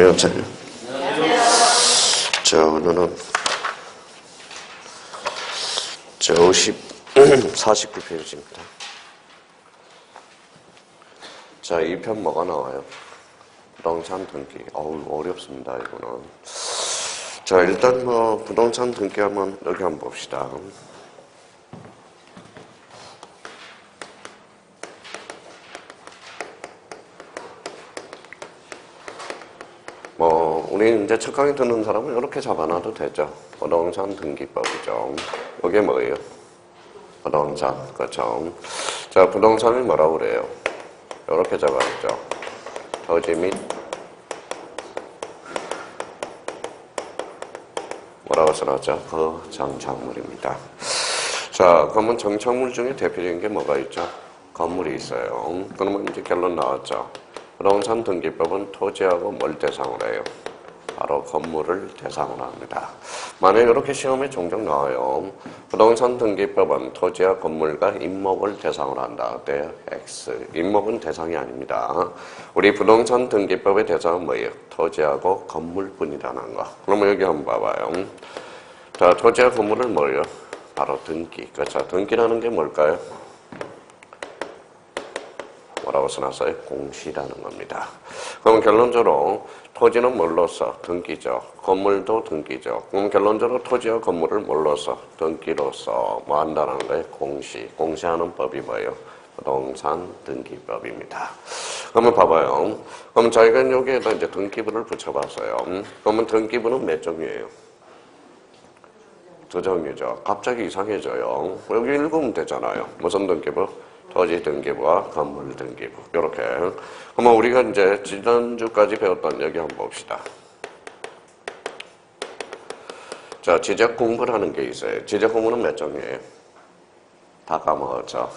안녕하세요. 자, 오늘은 49페이지입니다. 자, 2편 뭐가 나와요? 부동산 등기. 어렵습니다, 이거는. 자, 일단 부동산 등기 하면 여기 한번 봅시다. 우리 이제 첫 강의 듣는 사람은 이렇게 잡아놔도 되죠. 부동산 등기법이죠. 이게 뭐예요? 부동산, 그렇죠. 자, 부동산을 뭐라고 그래요? 이렇게 잡아놨죠. 토지 및 뭐라고 써놨죠? 그 정착물입니다. 자, 그러면 정착물 중에 대표적인 게 뭐가 있죠? 건물이 있어요. 그러면 이제 결론 나왔죠. 부동산 등기법은 토지하고 뭘 대상으로 해요? 바로 건물을 대상으로 합니다. 만약 이렇게 시험에 종종 나와요. 부동산 등기법은 토지와 건물과 임목을 대상으로 한다. 어때요? X. 임목은 대상이 아닙니다. 우리 부동산 등기법의 대상은 뭐예요? 토지하고 건물뿐이라는 거. 그러면 여기 한번 봐봐요. 자, 토지와 건물을 뭐예요? 바로 등기. 그렇죠. 등기라는 게 뭘까요? 뭐라고 써놨어요? 공시라는 겁니다. 그럼 결론적으로 토지는 뭘로써? 등기죠. 건물도 등기죠. 그럼 결론적으로 토지와 건물을 뭘로써? 등기로써 뭐 한다는 거예요? 공시. 공시하는 법이 뭐예요? 부동산 등기법입니다. 그러면 봐봐요. 그럼 저희가 여기에다 이제 등기부를 붙여봤어요. 그러면 등기부는 몇 종류예요? 두 종류죠. 갑자기 이상해져요. 여기 읽으면 되잖아요. 무슨 등기부? 토지 등기부와 건물 등기부. 이렇게. 그러면 우리가 이제 지난주까지 배웠던 여기 한번 봅시다. 자, 지적 공부라는 게 있어요. 지적 공부는 몇 종류예요? 다 까먹었죠.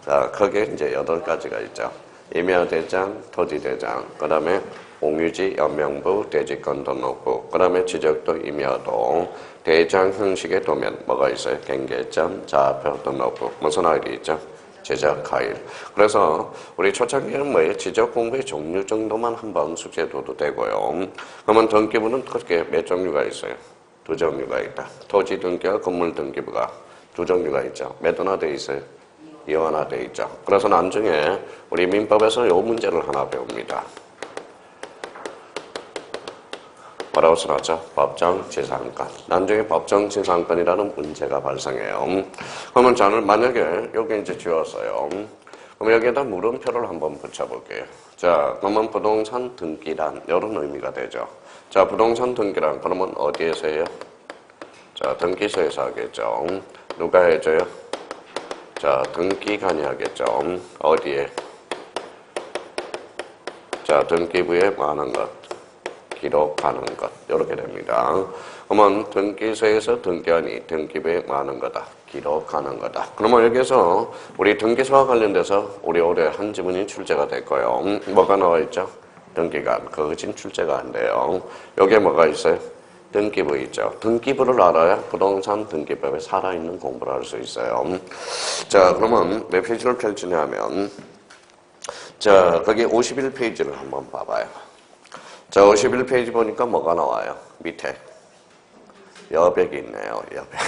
자, 크게 이제 8가지가 있죠. 임야대장, 토지대장, 그 다음에 공유지, 연명부, 대지권 등록부, 그 다음에 지적도, 임야도, 대장 형식의 도면, 뭐가 있어요? 경계점, 좌표 등록부, 무슨 아이디 있죠? 지적 파일. 그래서 우리 초창기에는 뭐예요? 지적 공부의 종류 정도만 한번 숙제해둬도 되고요. 그러면 등기부는 그렇게 몇 종류가 있어요? 두 종류가 있다. 토지 등기와 건물 등기부가 두 종류가 있죠. 몇 원화되어 있어요? 이원화되어 있죠. 그래서 나중에 우리 민법에서 이 문제를 하나 배웁니다. 뭐라고 써놨죠? 법정지상권. 나중에 법정지상권이라는 문제가 발생해요. 그러면 저는 만약에 여기 이제 지웠어요. 그럼 여기에다 물음표를 한번 붙여볼게요. 자, 그러면 부동산 등기란 이런 의미가 되죠. 자, 부동산 등기란 그러면 어디에서 해요? 자, 등기소에서 하겠죠. 누가 해줘요? 자, 등기관이 하겠죠. 어디에? 자, 등기부에 뭐 하는 것? 기록하는 것. 이렇게 됩니다. 그러면 등기소에서 등기관이 등기부에 뭐 하는 거다? 기록하는 거다. 그러면 여기서 우리 등기소와 관련돼서 우리 올해 한 지문이 출제가 될 거예요. 뭐가 나와 있죠? 등기관. 그거 지금 출제가 안 돼요. 여기에 뭐가 있어요? 등기부 있죠. 등기부를 알아야 부동산 등기법에 살아있는 공부를 할 수 있어요. 자, 그러면 몇 페이지를 펼치냐면, 자, 거기 51페이지를 한번 봐봐요. 자, 51페이지 보니까 뭐가 나와요? 밑에 여백이 있네요. 여백.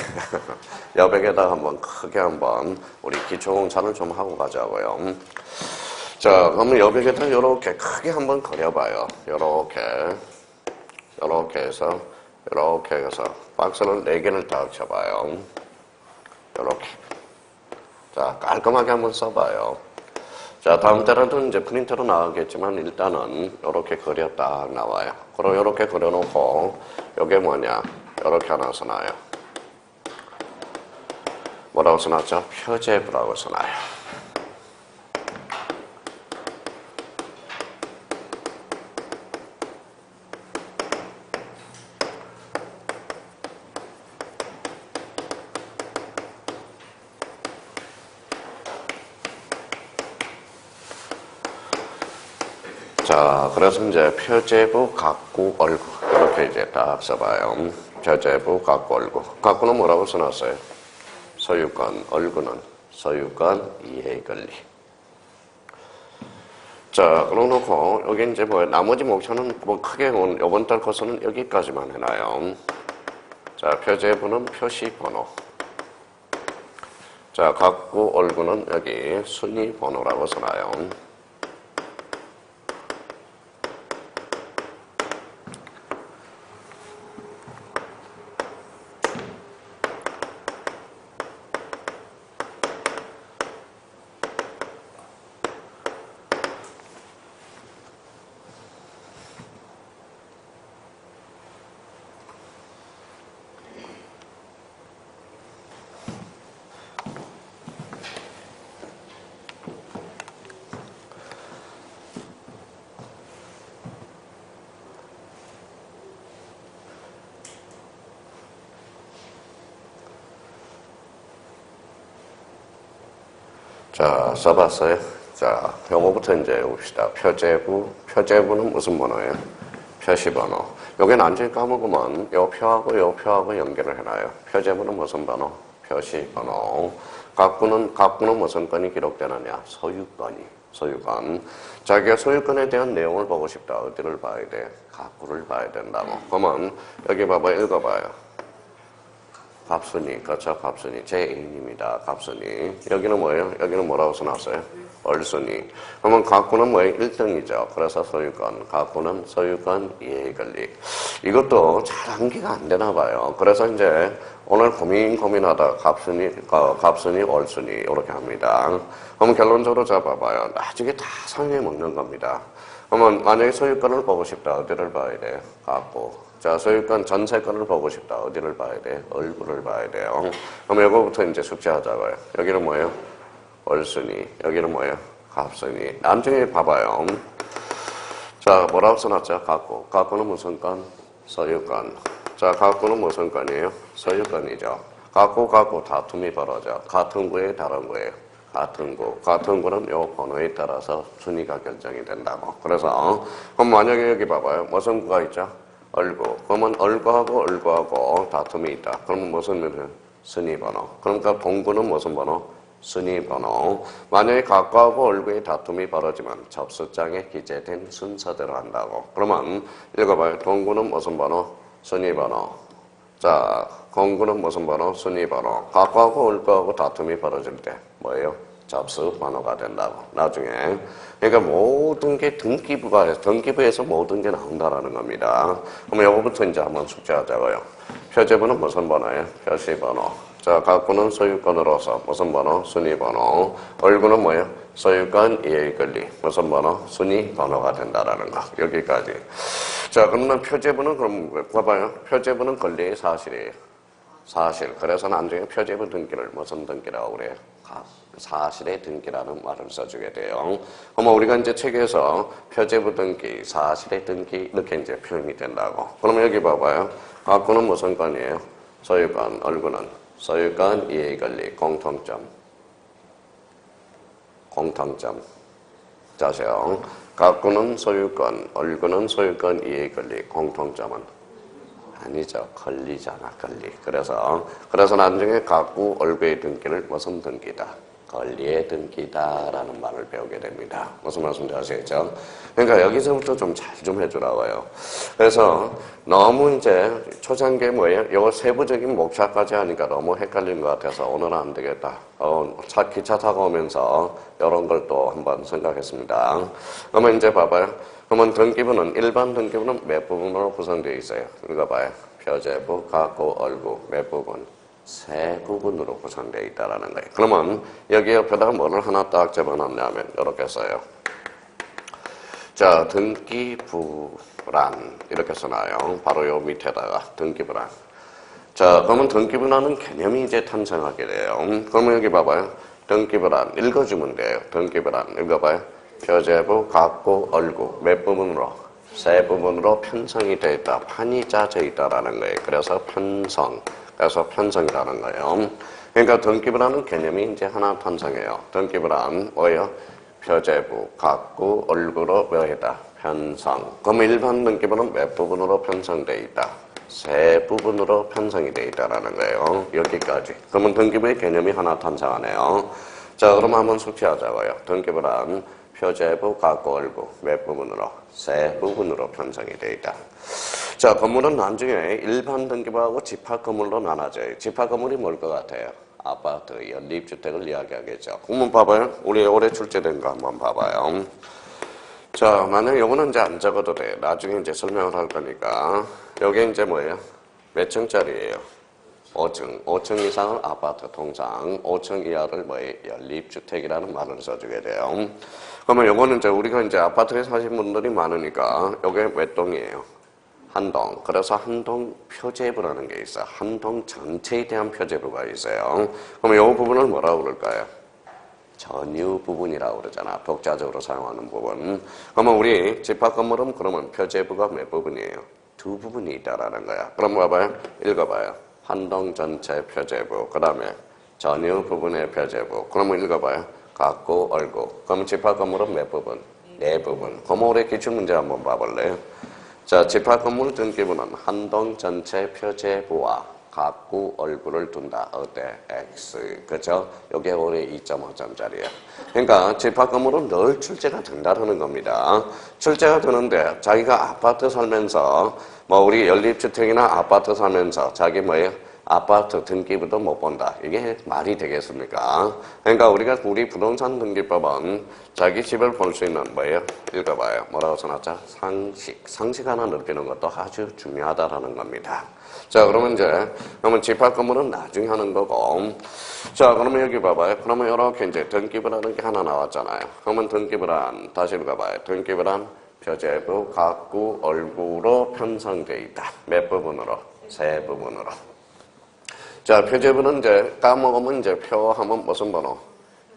여백에다가 한번 크게 한번 우리 기초공사를 좀 하고 가자고요. 자, 그러면 여백에다 이렇게 크게 한번 그려봐요. 이렇게 해서 이렇게 해서 박스를 4개를 딱 쳐봐요. 이렇게. 자, 깔끔하게 한번 써봐요. 자, 다음 때라도 이제 프린터로 나오겠지만 일단은 이렇게 그렸다 나와요. 그럼 이렇게 그려놓고 이게 뭐냐? 이렇게 하나 써놔요. 뭐라고 써놨죠? 표제부라고 써놔요. 자, 그래서 이제 표제부, 각구, 얼구 이렇게 이제 딱 써봐요. 표제부, 각구, 얼구. 각구는 뭐라고 써놨어요? 소유권, 얼구는 소유권 이해 권리. 자, 그러놓고 여기 이제 뭐 나머지 목차는 뭐 크게 이번 달 코스는 여기까지만 해놔요. 자, 표제부는 표시번호. 자, 각구 얼구는 여기 순위번호라고 써놔요. 자, 써봤어요? 자, 요거부터 이제 봅시다. 표제부는 무슨 번호예요? 표시번호. 여기 나중에 까먹으면 요 표하고 연결을 해놔요. 표제부는 무슨 번호? 표시번호. 각구는 무슨 건이 기록되느냐? 소유권. 자기가 소유권에 대한 내용을 보고 싶다. 어디를 봐야 돼? 각구를 봐야 된다고. 그러면 여기 봐봐요. 읽어봐요. 갑순이, 그렇죠? 갑순이. 제 애인입니다. 갑순이. 여기는 뭐예요? 여기는 뭐라고 써놨어요? 얼순이. 그러면 각구는 뭐예요? 1등이죠. 그래서 소유권. 각구는 소유권 이해권리. 이것도 잘 암기가 안 되나 봐요. 그래서 이제 오늘 고민하다 갑순이, 얼순이 이렇게 합니다. 그러면 결론적으로 잡아봐요. 나중에 다 상해 먹는 겁니다. 그러면 만약에 소유권을 보고 싶다. 어디를 봐야 돼요? 각구. 자, 소유권 전세권을 보고 싶다. 어디를 봐야 돼? 얼굴을 봐야 돼요. 그럼 이거부터 이제 숙제하자고요. 여기는 뭐예요? 얼순이. 여기는 뭐예요? 갑순이. 나중에 봐봐요. 자, 뭐라고 써놨죠? 각구. 각구는 무슨 건? 소유권. 자, 각구는 무슨 건이에요? 소유권이죠. 각구 다툼이 벌어져. 같은 구에 다른 구예요. 같은 구는 요 번호에 따라서 순위가 결정이 된다고. 그래서 그럼 만약에 여기 봐봐요. 무슨 구가 있죠? 얼구. 그러면 얼구하고 다툼이 있다. 그러면 무슨 번호? 순위번호. 그러니까 동구는 무슨 번호? 순위번호. 만약에 각구하고 얼구의 다툼이 벌어지면 접수장에 기재된 순서대로 한다고. 그러면 읽어봐요. 동구는 무슨 번호? 순위번호. 자, 공구는 무슨 번호? 순위번호. 각구하고 얼구하고 다툼이 벌어질 때 뭐예요? 접수 번호가 된다고. 나중에. 그러니까 모든 게 등기부에서 모든 게 나온다라는 겁니다. 그럼 이거부터 이제 한번 숙제하자고요. 표제부는 무슨 번호예요? 표시번호. 자, 각구는 소유권으로서 무슨 번호? 순위번호. 얼구는 뭐예요? 소유권 이해권리. 무슨 번호? 순위번호가 된다라는 거. 여기까지. 자, 그러면 표제부는 그럼 봐봐요. 표제부는 권리의 사실이에요. 사실. 그래서 나중에 표제부 등기를 무슨 등기라고 그래요? 사실의 등기라는 말을 써주게 돼요. 그러면 우리가 이제 책에서 표제부 등기, 사실의 등기 이렇게 이제 표현이 된다고. 그러면 여기 봐봐요. 각구는 무슨 건이에요? 소유권, 얼구는 소유권, 이해권리, 공통점. 자세요. 각구는 소유권, 얼구는 소유권, 이해권리, 공통점은 아니죠. 권리잖아, 권리. 그래서 나중에 각구, 얼구의 등기를 무슨 등기다? 권리의 등기다라는 말을 배우게 됩니다. 무슨 말씀인지 아시겠죠? 그러니까 여기서부터 좀 잘 좀 해주라고요. 그래서 너무 이제 초창기에 뭐예요? 이거 세부적인 목차까지 하니까 너무 헷갈린 것 같아서 오늘은 안 되겠다. 기차 타고 오면서 이런 걸 또 한번 생각했습니다. 그러면 이제 봐봐요. 그러면 등기부는 일반 등기부는 몇 부분으로 구성되어 있어요? 읽어봐요. 표제부, 각구, 얼구 몇 부분? 세 부분으로 구성되어 있다는 거예요. 그러면 여기 옆에다가 뭐를 하나 딱 집어넣냐면 이렇게 써요. 자, 등기부란 이렇게 써놔요. 바로 요 밑에다가 등기부란. 자, 그러면 등기부라는 개념이 이제 탄생하게 돼요. 그러면 여기 봐봐요. 등기부란 읽어주면 돼요. 등기부란 읽어봐요. 표제부, 각구, 얼구 몇 부분으로? 세 부분으로 편성이 되어 있다. 판이 짜져 있다라는 거예요. 그래서 편성이라는 거예요. 그러니까 등기부라는 개념이 이제 하나 탄생해요. 등기부란 뭐예요? 표제부, 각구, 얼구로 뭐이다? 편성. 그럼 일반 등기부는 몇 부분으로 편성되어 있다? 세 부분으로 편성이 되어 있다라는 거예요. 여기까지. 그러면 등기부의 개념이 하나 탄생하네요. 자, 그럼 한번 숙지하자고요. 등기부란 표제부, 갖고, 얼구 몇 부분으로? 세 부분으로 편성이 되어 있다. 자, 건물은 나중에 일반 등기부하고 집합 건물로 나눠져요. 집합 건물이 뭘 것 같아요? 아파트, 연립주택을 이야기하겠죠. 그러면 봐봐요. 우리 올해 출제된 거 한번 봐봐요. 자, 만약 요거는 이제 안 적어도 돼. 나중에 이제 설명을 할 거니까. 여기 이제 뭐예요? 몇 층짜리예요? 5층. 5층 이상은 아파트 통상, 5층 이하를 뭐예요? 연립주택이라는 말을 써주게 돼요. 그러면 요거는 이제 우리가 이제 아파트에 사신 분들이 많으니까 요게 몇 동이에요? 한 동. 그래서 한 동 표제부라는 게 있어요. 한 동 전체에 대한 표제부가 있어요. 그러면 요 부분을 뭐라고 그럴까요? 전유 부분이라고 그러잖아. 독자적으로 사용하는 부분. 그러면 우리 집합 건물은 그러면 표제부가 몇 부분이에요? 두 부분이 있다라는 거야. 그럼 봐봐요. 읽어봐요. 한동 전체 표제부. 그 다음에 전유 부분의 표제부. 그러면 읽어봐요. 갖고, 얼구. 그럼 집합 건물은 몇 부분? 네 부분. 그럼 우리 기출문제 한번 봐볼래요? 자, 집합 건물 등기부는 한동 전체 표제부와 갖고 얼굴을 둔다. 어때? X. 그죠? 요게 올해 2.5점짜리야. 그러니까 집합 건물은 늘 출제가 된다는 겁니다. 출제가 되는데 자기가 아파트 살면서 뭐 우리 연립주택이나 아파트 살면서 자기 뭐예요? 아파트 등기부도 못 본다. 이게 말이 되겠습니까? 그러니까 우리가 우리 부동산 등기법은 자기 집을 볼 수 있는 뭐예요? 읽어봐요. 뭐라고 써놨죠? 상식. 상식 하나 느끼는 것도 아주 중요하다라는 겁니다. 자, 그러면 이제, 그러면 집합 건물은 나중에 하는 거고. 자, 그러면 여기 봐봐요. 그러면 이렇게 이제 등기부라는 게 하나 나왔잖아요. 그러면 등기부란, 다시 읽어봐요. 등기부란 표제부, 갖고, 얼구로 편성되어 있다. 몇 부분으로? 세 부분으로. 자, 표제부는 이제 까먹으면 이제 표하면 무슨 번호?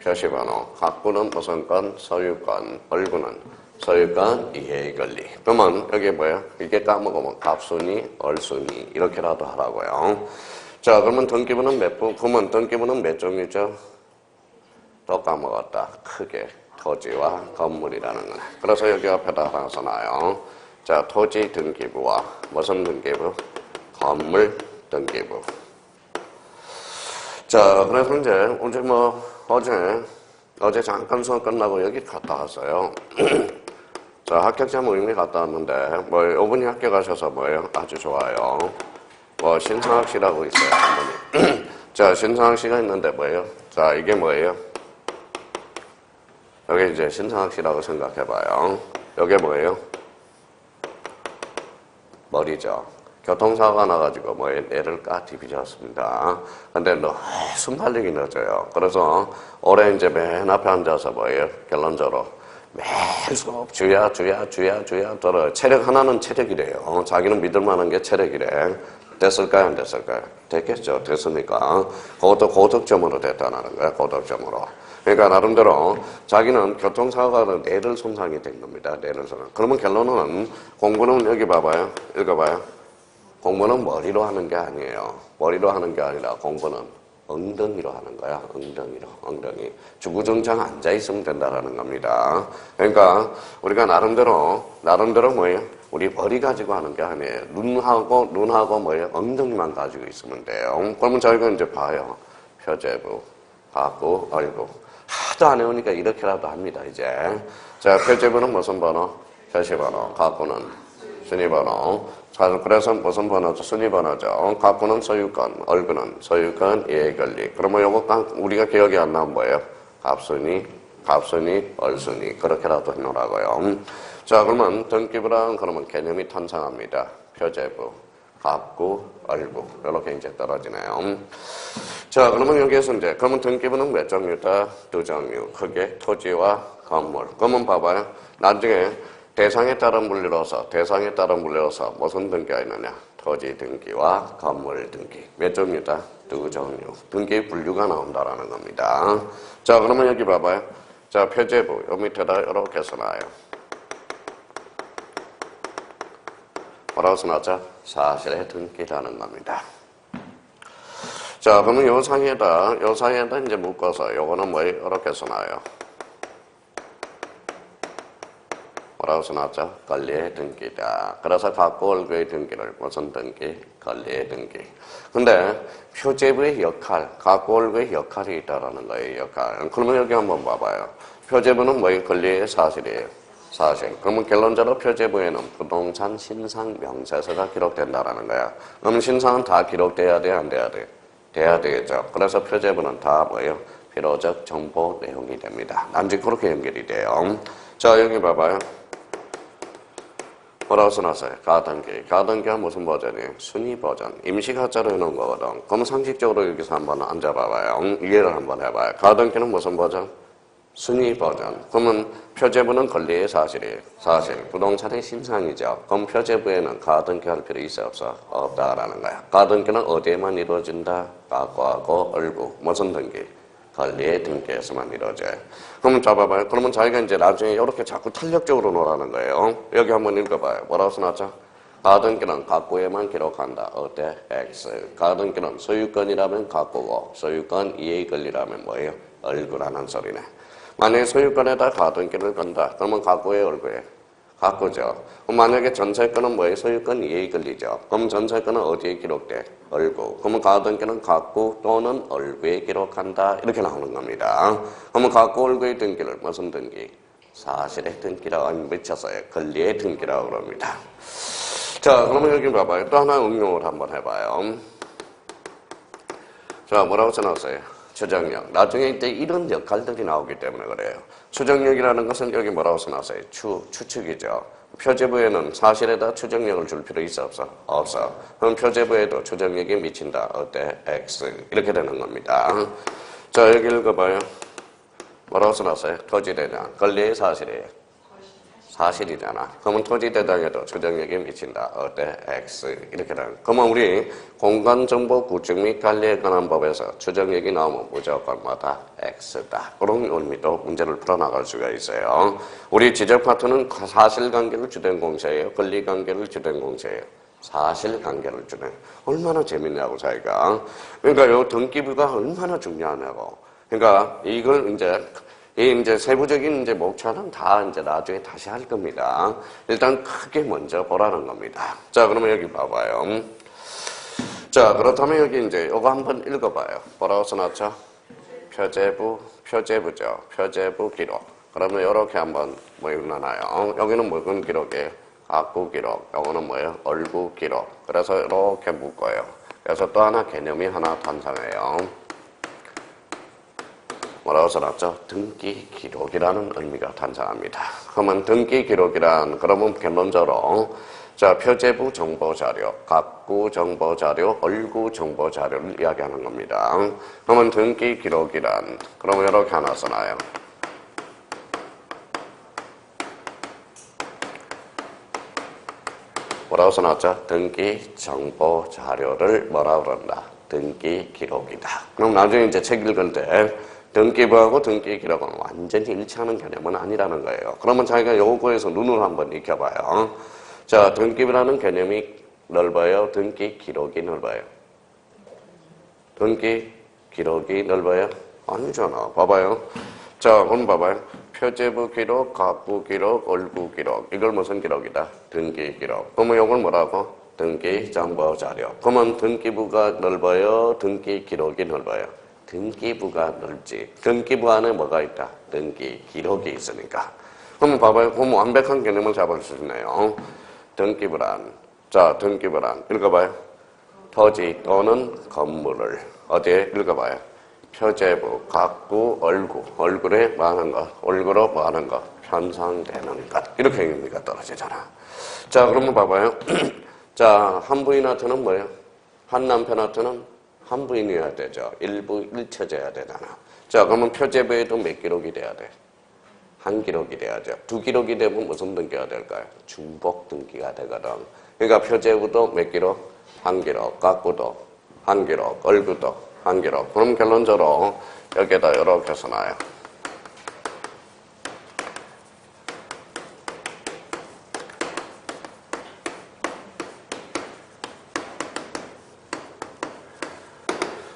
표시번호. 갖고는 무슨 건? 소유권. 얼구는 소유권 이해의 권리. 그러면 여기 뭐예요? 이게 까먹으면 갑순위, 얼순위 이렇게라도 하라고요. 자, 그러면 등기부는 몇 부? 그러면 등기부는 몇 종류죠? 또 까먹었다. 크게 토지와 건물이라는 거네. 그래서 여기 앞에다 하나 써놔요. 자, 토지 등기부와 무슨 등기부? 건물 등기부. 자, 그래서 이제 어제 잠깐 수업 끝나고 여기 갔다 왔어요. 자, 합격자 모임에 갔다 왔는데, 뭐, 이분이 학교 가셔서 뭐예요? 아주 좋아요. 뭐, 신상학 씨라고 있어요, 한 분이. 자, 신상학 씨가 있는데 뭐예요? 자, 이게 뭐예요? 여기 이제 신상학 씨라고 생각해봐요. 여기 뭐예요? 머리죠. 교통사고가 나가지고 뭐 애를 뒤비졌습니다. 근데 순발력이 늦어요. 그래서 올해 이제 맨 앞에 앉아서 뭐예요? 결론적으로 매일 수업 주야 들어. 체력 하나는 체력이래요. 자기는 믿을 만한 게 체력이래. 됐을까요? 안 됐을까요? 됐겠죠. 됐으니까 그것도 고득점으로 됐다는 거야. 고득점으로. 그러니까 나름대로 자기는 교통사고가 뇌를 손상이 된 겁니다. 뇌를 손상. 그러면 결론은 공부는 여기 봐봐요. 읽어봐요. 공부는 머리로 하는 게 아니에요. 머리로 하는 게 아니라 공부는 엉덩이로 하는 거야. 엉덩이. 주구장창 앉아있으면 된다라는 겁니다. 그러니까 우리가 나름대로 뭐예요? 우리 머리 가지고 하는 게 아니에요. 눈하고 뭐예요? 엉덩이만 가지고 있으면 돼요. 그러면 저희가 이제 봐요. 표제부, 갖고, 얼구. 하도 안 해오니까 이렇게라도 합니다, 이제. 자, 표제부는 무슨 번호? 표시번호. 갖고는 순위번호. 그래서 무슨 번호죠? 순위번호죠. 갖고는 소유권, 얼구는 소유권, 이해권리. 그러면 요거 우리가 기억이 안 나면 뭐예요? 갑순위, 얼순위. 그렇게라도 해놓으라고요. 자, 그러면 등기부랑 그러면 개념이 탄생합니다. 표제부, 갖고, 얼구. 이렇게 이제 떨어지네요. 자, 그러면 여기에서 이제, 그러면 등기부는 몇 종류다? 두 종류. 크게 토지와 건물. 그러면 봐봐요. 나중에 대상에 따른 분류로서 무슨 등기가 있느냐? 토지 등기와 건물 등기. 몇 종류다? 두 종류. 등기 분류가 나온다라는 겁니다. 자, 그러면 여기 봐봐요. 자, 표제부. 요 밑에다 이렇게 써놔요. 뭐라고 써놨죠? 사실의 등기라는 겁니다. 자, 그러면 요 사이에다 이제 묶어서 요거는 뭐 이렇게 써놔요. 뭐라고 써놨죠? 권리의 등기다. 그래서 갖고 얼구의 등기를 무슨 등기? 권리의 등기. 근데 표제부의 역할, 갖고 얼구의 역할이 있다라는 거예요. 역할. 그러면 여기 한번 봐봐요. 표제부는 뭐예요? 권리의 사실이에요. 사실. 그러면 결론적으로 표제부에는 부동산 신상 명세서가 기록된다라는 거야. 그럼 신상은 다 기록돼야 돼, 안 돼야 돼? 돼야 되겠죠. 그래서 표제부는 다 뭐예요? 필요적 정보 내용이 됩니다. 남짓 그렇게 연결이 돼요. 자, 여기 봐봐요. 뭐라고 써놨어요? 가등기. 가등기가 무슨 버전이에요? 순위 버전. 임시가짜로 해놓은 거거든. 그럼 상식적으로 여기서 한번 앉아봐봐요. 이해를 한번 해봐요. 가등기는 무슨 버전? 순위 버전. 그러면 표제부는 권리의 사실이에요. 사실. 부동산의 신상이죠. 그럼 표제부에는 가등기 할 필요 있어 없어? 없다라는 거야. 가등기는 어디에만 이루어진다? 가구하고 얼구. 무슨 등기? 권리의 등기에서만 이루어져요. 그러면 잡아봐요. 그러면 자기가 이제 나중에 이렇게 자꾸 탄력적으로 놓으라는 거예요. 여기 한번 읽어봐요. 뭐라고 써놨죠? 가등기는 가구에만 기록한다. 어때? X. 가등기는 소유권이라면 가구고 소유권 이해의 권리라면 뭐예요? 얼구라는 소리네. 만약에 소유권에다 가등기를 건다. 그러면 가구의 얼구에? 가구죠. 그럼 만약에 전세권은 뭐예요? 소유권 이해의 권리죠. 그럼 전세권은 어디에 기록돼? 얼구. 그러면 가등기는 가구 또는 얼구에 기록한다. 이렇게 나오는 겁니다. 그러면 가구 얼구의 등기를 무슨 등기? 사실의 등기라고 미쳤어요. 권리의 등기라고 그럽니다. 자, 그러면 여기 봐봐요. 또 하나 응용을 한번 해봐요. 자, 뭐라고 써놨어요? 추정력. 나중에 이때 이런 역할들이 나오기 때문에 그래요. 추정력이라는 것은 여기 뭐라고 써놨어요? 추측이죠. 표제부에는 사실에다 추정력을 줄 필요 있어 없어? 없어. 그럼 표제부에도 추정력이 미친다. 어때? X. 이렇게 되는 겁니다. 자, 여기 읽어봐요. 뭐라고 써놨어요? 토지대장. 권리의 사실이에요. 사실이잖아. 그러면 토지대장에도 추정력이 미친다. 어때? X. 이렇게 되는. 그러면 우리 공간정보 구축 및 관리에 관한 법에서 추정력이 나오면 무조건 뭐다? X다. 그런 의미도 문제를 풀어나갈 수가 있어요. 우리 지적 파트는 사실관계를 주된 공세예요. 권리관계를 주된 공세예요. 사실관계를 주된. 얼마나 재밌냐고 자기가. 그러니까 요 등기부가 얼마나 중요하냐고. 그러니까 이걸 이제 세부적인 이제 목차는 다 이제 나중에 다시 할 겁니다. 일단 크게 먼저 보라는 겁니다. 자, 그러면 여기 봐봐요. 자, 그렇다면 여기 이제 이거 한번 읽어봐요. 뭐라고 써놨죠? 표제부죠. 표제부 기록. 그러면 이렇게 한번 뭐 읽어놔요. 여기는 무슨 기록이에요? 가구 기록. 요거는 뭐예요? 얼구 기록. 그래서 이렇게 묶어요. 그래서 또 하나 개념이 하나 탄생해요. 뭐라고 써놨죠? 등기 기록이라는 의미가 탄생합니다. 그러면 등기 기록이란 그러면 결론적으로 자, 표제부 정보자료, 가구 정보자료, 얼구 정보자료를 이야기하는 겁니다. 그러면 등기 기록이란 그러면 이렇게 하나 써놔요. 뭐라고 써놨죠? 등기 정보자료를 뭐라고 그런다? 등기 기록이다. 그럼 나중에 이제 책 읽을 때 등기부하고 등기 기록은 완전히 일치하는 개념은 아니라는 거예요. 그러면 자기가 요거에서 눈을 한번 익혀봐요. 자, 등기부라는 개념이 넓어요? 등기 기록이 넓어요? 등기 기록이 넓어요? 아니잖아. 봐봐요. 자, 그럼 봐봐요. 표제부 기록, 가구 기록, 얼구 기록. 이걸 무슨 기록이다? 등기 기록. 그러면 요걸 뭐라고? 등기 정보 자료. 그러면 등기부가 넓어요? 등기 기록이 넓어요? 등기부가 넓지. 등기부 안에 뭐가 있다? 등기 기록이 있으니까. 그러면 봐봐요. 그럼 완벽한 개념을 잡을 수 있네요. 등기부란. 자, 등기부란. 읽어봐요. 토지 또는 건물을. 어디에? 읽어봐요. 표제부, 가구, 얼구. 얼굴에 뭐 하는 것? 얼굴로 뭐 하는 것? 편성되는 것. 이렇게 의미가 떨어지잖아. 자, 그러면 봐봐요. 자, 한부인한테는 뭐예요? 한 남편한테는 한 부인이어야 되죠. 일부 일처제야 되잖아. 자, 그러면 표제부에도 몇 기록이 돼야 돼? 한 기록이 돼야죠. 두 기록이 되면 무슨 등기가 될까요? 중복 등기가 되거든. 그러니까 표제부도 몇 기록? 한 기록. 가구도 한 기록. 얼구도 한 기록. 그럼 결론적으로 여기에다 이렇게 써놔요.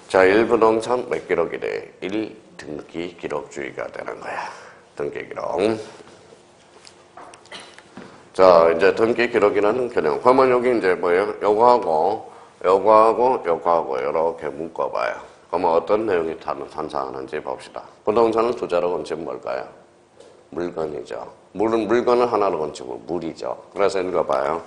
자, 1부동산 몇 기록이 돼? 1 등기 기록주의가 되는 거야. 등기 기록. 자, 이제 등기 기록이라는 개념. 그러면 여기 이제 뭐예요? 요거하고 이렇게 묶어봐요. 그러면 어떤 내용이 탄생하는지 봅시다. 부동산을 투자로 건 즉 뭘까요? 물건이죠. 물건을 하나로 건치고 물이죠. 그래서 읽어봐요.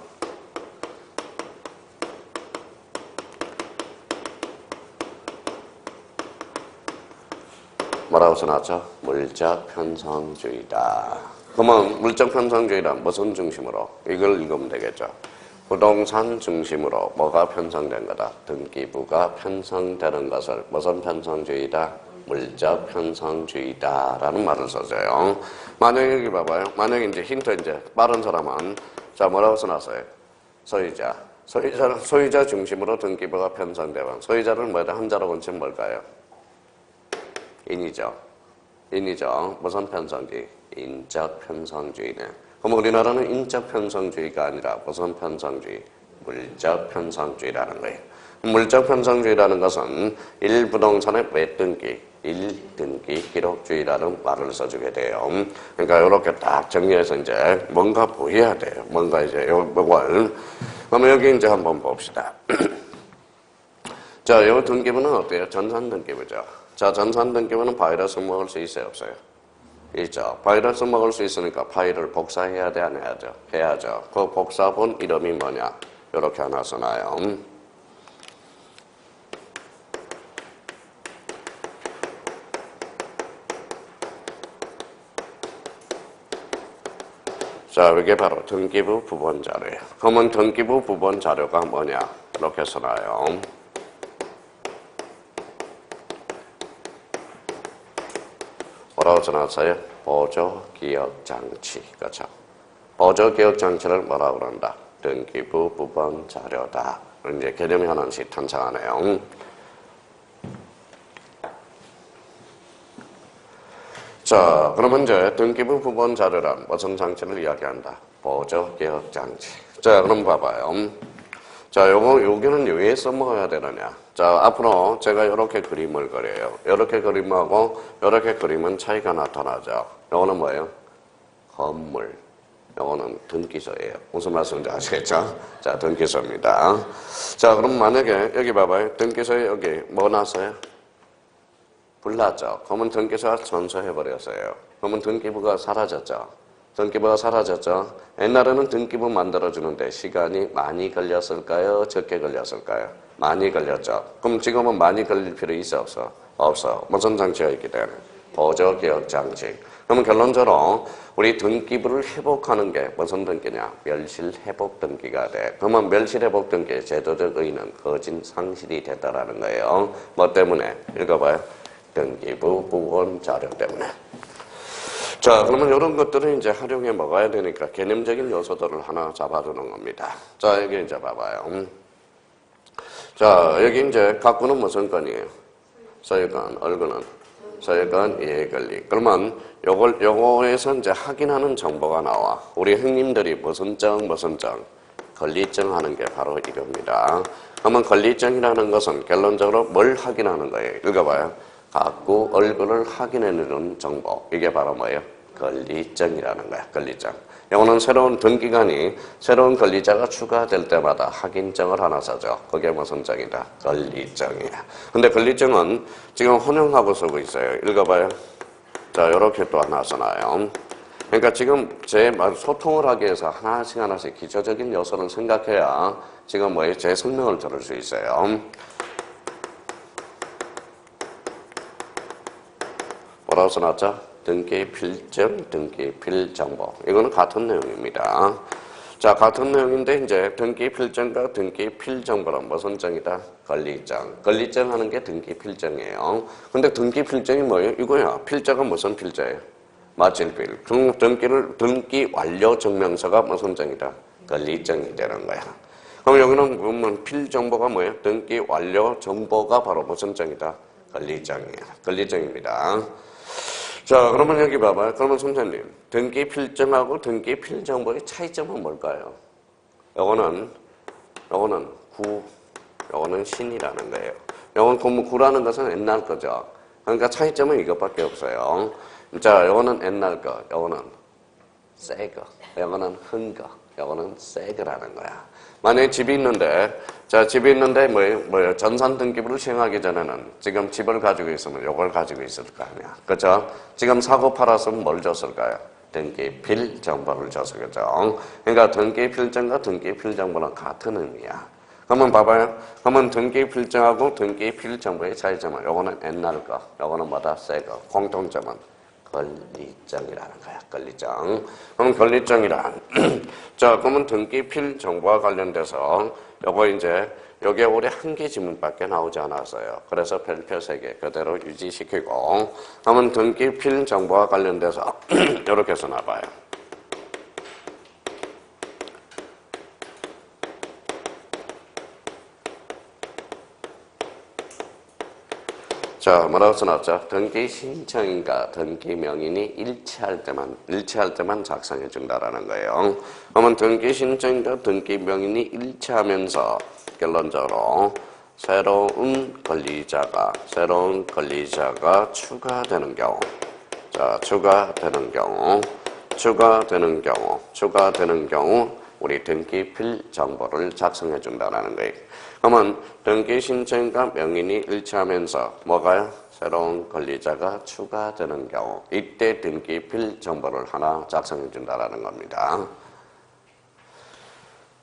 뭐라고 써놨죠? 물적 편성주의다. 그러면 물적 편성주의란 무슨 중심으로? 이걸 읽으면 되겠죠. 부동산 중심으로 뭐가 편성된 거다? 등기부가 편성되는 것을 무슨 편성주의다? 물적 편성주의다라는 말을 써줘요. 만약에 여기 봐봐요. 만약에 이제 힌트 이제 빠른 사람은 자 뭐라고 써놨어요? 소유자. 소유자 중심으로 등기부가 편성되면 소유자를 뭐다 한자로 건치면 뭘까요? 인이죠. 무슨 편성주의? 인적 편성주의네. 그럼 우리나라는 인적 편성주의가 아니라 무슨 편성주의? 물적 편성주의라는 거예요. 물적 편성주의라는 것은 1부동산의 외등기, 1등기 기록주의라는 말을 써주게 돼요. 그러니까 이렇게 딱 정리해서 이제 뭔가 보여야 돼요. 뭔가 이제 이걸. 그러면 여기 이제 한번 봅시다. 자, 이 등기부는 어때요? 전산 등기부죠. 자, 전산 등기부는 바이러스 먹을 수 있어요, 없어요? 있죠. 바이러스 먹을 수 있으니까 파일을 복사해야 돼, 안 해야죠? 해야죠. 그 복사본 이름이 뭐냐? 이렇게 하나 써놔요. 자, 이게 바로 등기부 부본 자료예요. 그러면 등기부 부본 자료가 뭐냐? 이렇게 써놔요. 뭐라고 써놨어요? 보조기억장치. 그렇죠? 보조기억장치를 뭐라고 그런다? 등기부 부본 자료다. 이제 개념이 하나씩 탄생하네요. 자, 그러면 이제 등기부 부본 자료란 무슨 장치를 이야기한다? 보조기억장치. 자, 그럼 봐봐요. 자, 여기는 왜 써먹어야 되느냐? 자, 앞으로 제가 이렇게 그림을 그려요. 이렇게 그림하고 이렇게 그리면 차이가 나타나죠. 요거는 뭐예요? 건물. 요거는 등기소예요. 무슨 말씀인지 아시겠죠? 자, 등기소입니다. 자, 그럼 만약에 여기 봐봐요. 등기소에 여기 뭐 났어요? 불났죠. 그러면 등기소가 전소해버렸어요. 그러면 등기부가 사라졌죠. 등기부가 사라졌죠. 옛날에는 등기부 만들어주는데 시간이 많이 걸렸을까요? 적게 걸렸을까요? 많이 걸렸죠. 그럼 지금은 많이 걸릴 필요 있어 없어? 없어. 무슨 장치가 있기 때문에? 보조기억장치. 그러면 결론적으로 우리 등기부를 회복하는 게 무슨 등기냐? 멸실회복 등기가 돼. 그러면 멸실회복 등기의 제도적 의의는 거진 상실이 됐다라는 거예요. 뭐 때문에? 읽어봐요. 등기부 부본 자료 때문에. 자, 그러면 이런 것들을 이제 활용해 먹어야 되니까 개념적인 요소들을 하나 잡아두는 겁니다. 자, 여기 이제 봐봐요. 자, 여기 이제 갖고는 무슨 건이에요? 소유권, 얼굴은 소유권, 이해권리. 그러면 요거에서 이제 확인하는 정보가 나와. 우리 형님들이 무슨 정, 권리증 하는 게 바로 이겁니다. 그러면 권리증이라는 것은 결론적으로 뭘 확인하는 거예요? 읽어봐요. 갖고 얼굴을 확인해내는 정보. 이게 바로 뭐예요? 권리증이라는 거야. 권리증. 이거는 새로운 등기관이 새로운 권리자가 추가될 때마다 확인증을 하나 써줘. 그게 무슨 증이다? 권리증이야. 근데 권리증은 지금 혼용하고 쓰고 있어요. 읽어봐요. 자, 요렇게 또 하나 써놔요. 그러니까 지금 제 말 소통을 하기 위해서 하나씩 기초적인 요소를 생각해야 지금 뭐예요? 제 설명을 들을 수 있어요. 뭐라고 써놨죠? 등기 필증, 등기 필정보. 이거는 같은 내용입니다. 자, 같은 내용인데 이제 등기 필증과 등기 필정보는 무슨 증이다? 권리증. 권리증 하는 게 등기 필증이에요. 근데 등기 필증이 뭐예요? 이거야. 필자가 무슨 필자예요? 마질필. 등기 완료 증명서가 무슨 증이다? 권리증이 되는 거야. 그럼 여기는 보면 필정보가 뭐예요? 등기 완료 정보가 바로 무슨 증이다? 권리증이에요. 권리증입니다. 자, 그러면 여기 봐봐요. 그러면 선생님, 등기 필증하고 등기 필정보의 차이점은 뭘까요? 요거는 구, 요거는 신이라는 거예요. 요건 구라는 것은 옛날 거죠. 그러니까 차이점은 이것밖에 없어요. 자, 요거는 옛날 거, 요거는 새 거, 요거는 흔 거, 요거는 새 거라는 거야. 만약에 집이 있는데, 자, 집이 있는데 뭐예요? 전산 등기부를 시행하기 전에는 지금 집을 가지고 있으면 요걸 가지고 있을 거 아니야. 그죠? 지금 사고 팔았으면 뭘 줬을까요? 등기필 정보를 줘서 그죠? 그러니까 등기필증과 등기필정보는 같은 의미야. 한번 봐봐요. 그러면 등기필증하고 등기필 정보의 차이점은 요거는 옛날 거, 요거는 뭐다? 새 거. 공통점은 권리정이라는 거야. 권리정. 그럼 권리정이란 자, 그러면 등기필 정보와 관련돼서 요거 이제 여기에 올해 한 개 지문밖에 나오지 않았어요. 그래서 별표 3개 그대로 유지시키고 그러면 등기필 정보와 관련돼서 이렇게 써놔봐요. 자, 뭐라고 써놨죠? 등기 신청인가 등기 명인이 일치할 때만 작성해 준다라는 거예요. 그러면 등기 신청인가 등기 명인이 일치하면서 결론적으로 새로운 권리자가 추가되는 경우, 자, 추가되는 경우 우리 등기필 정보를 작성해 준다라는 거예요. 그러면 등기 신청과 명인이 일치하면서 뭐가요? 새로운 권리자가 추가되는 경우 이때 등기필 정보를 하나 작성해 준다라는 겁니다.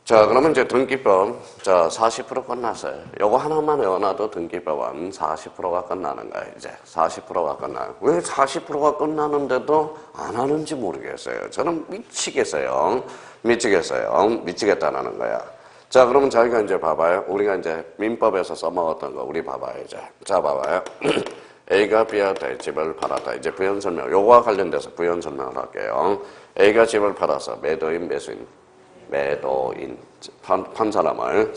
자, 그러면 이제 등기법, 자, 40% 끝났어요. 요거 하나만 외워놔도 등기법은 40%가 끝나는 거예요, 이제. 40%가 끝나요. 왜 40%가 끝나는데도 안 하는지 모르겠어요. 저는 미치겠다는 거야. 자, 그러면 자기가 이제 봐봐요. 우리가 이제 민법에서 써먹었던 거, 우리 봐봐요, 이제. 자, 봐봐요. A가 B한테 집을 팔았다. 이제 부연 설명, 요거와 관련돼서 부연 설명을 할게요. A가 집을 팔아서 매도인, 매수인. 산 사람을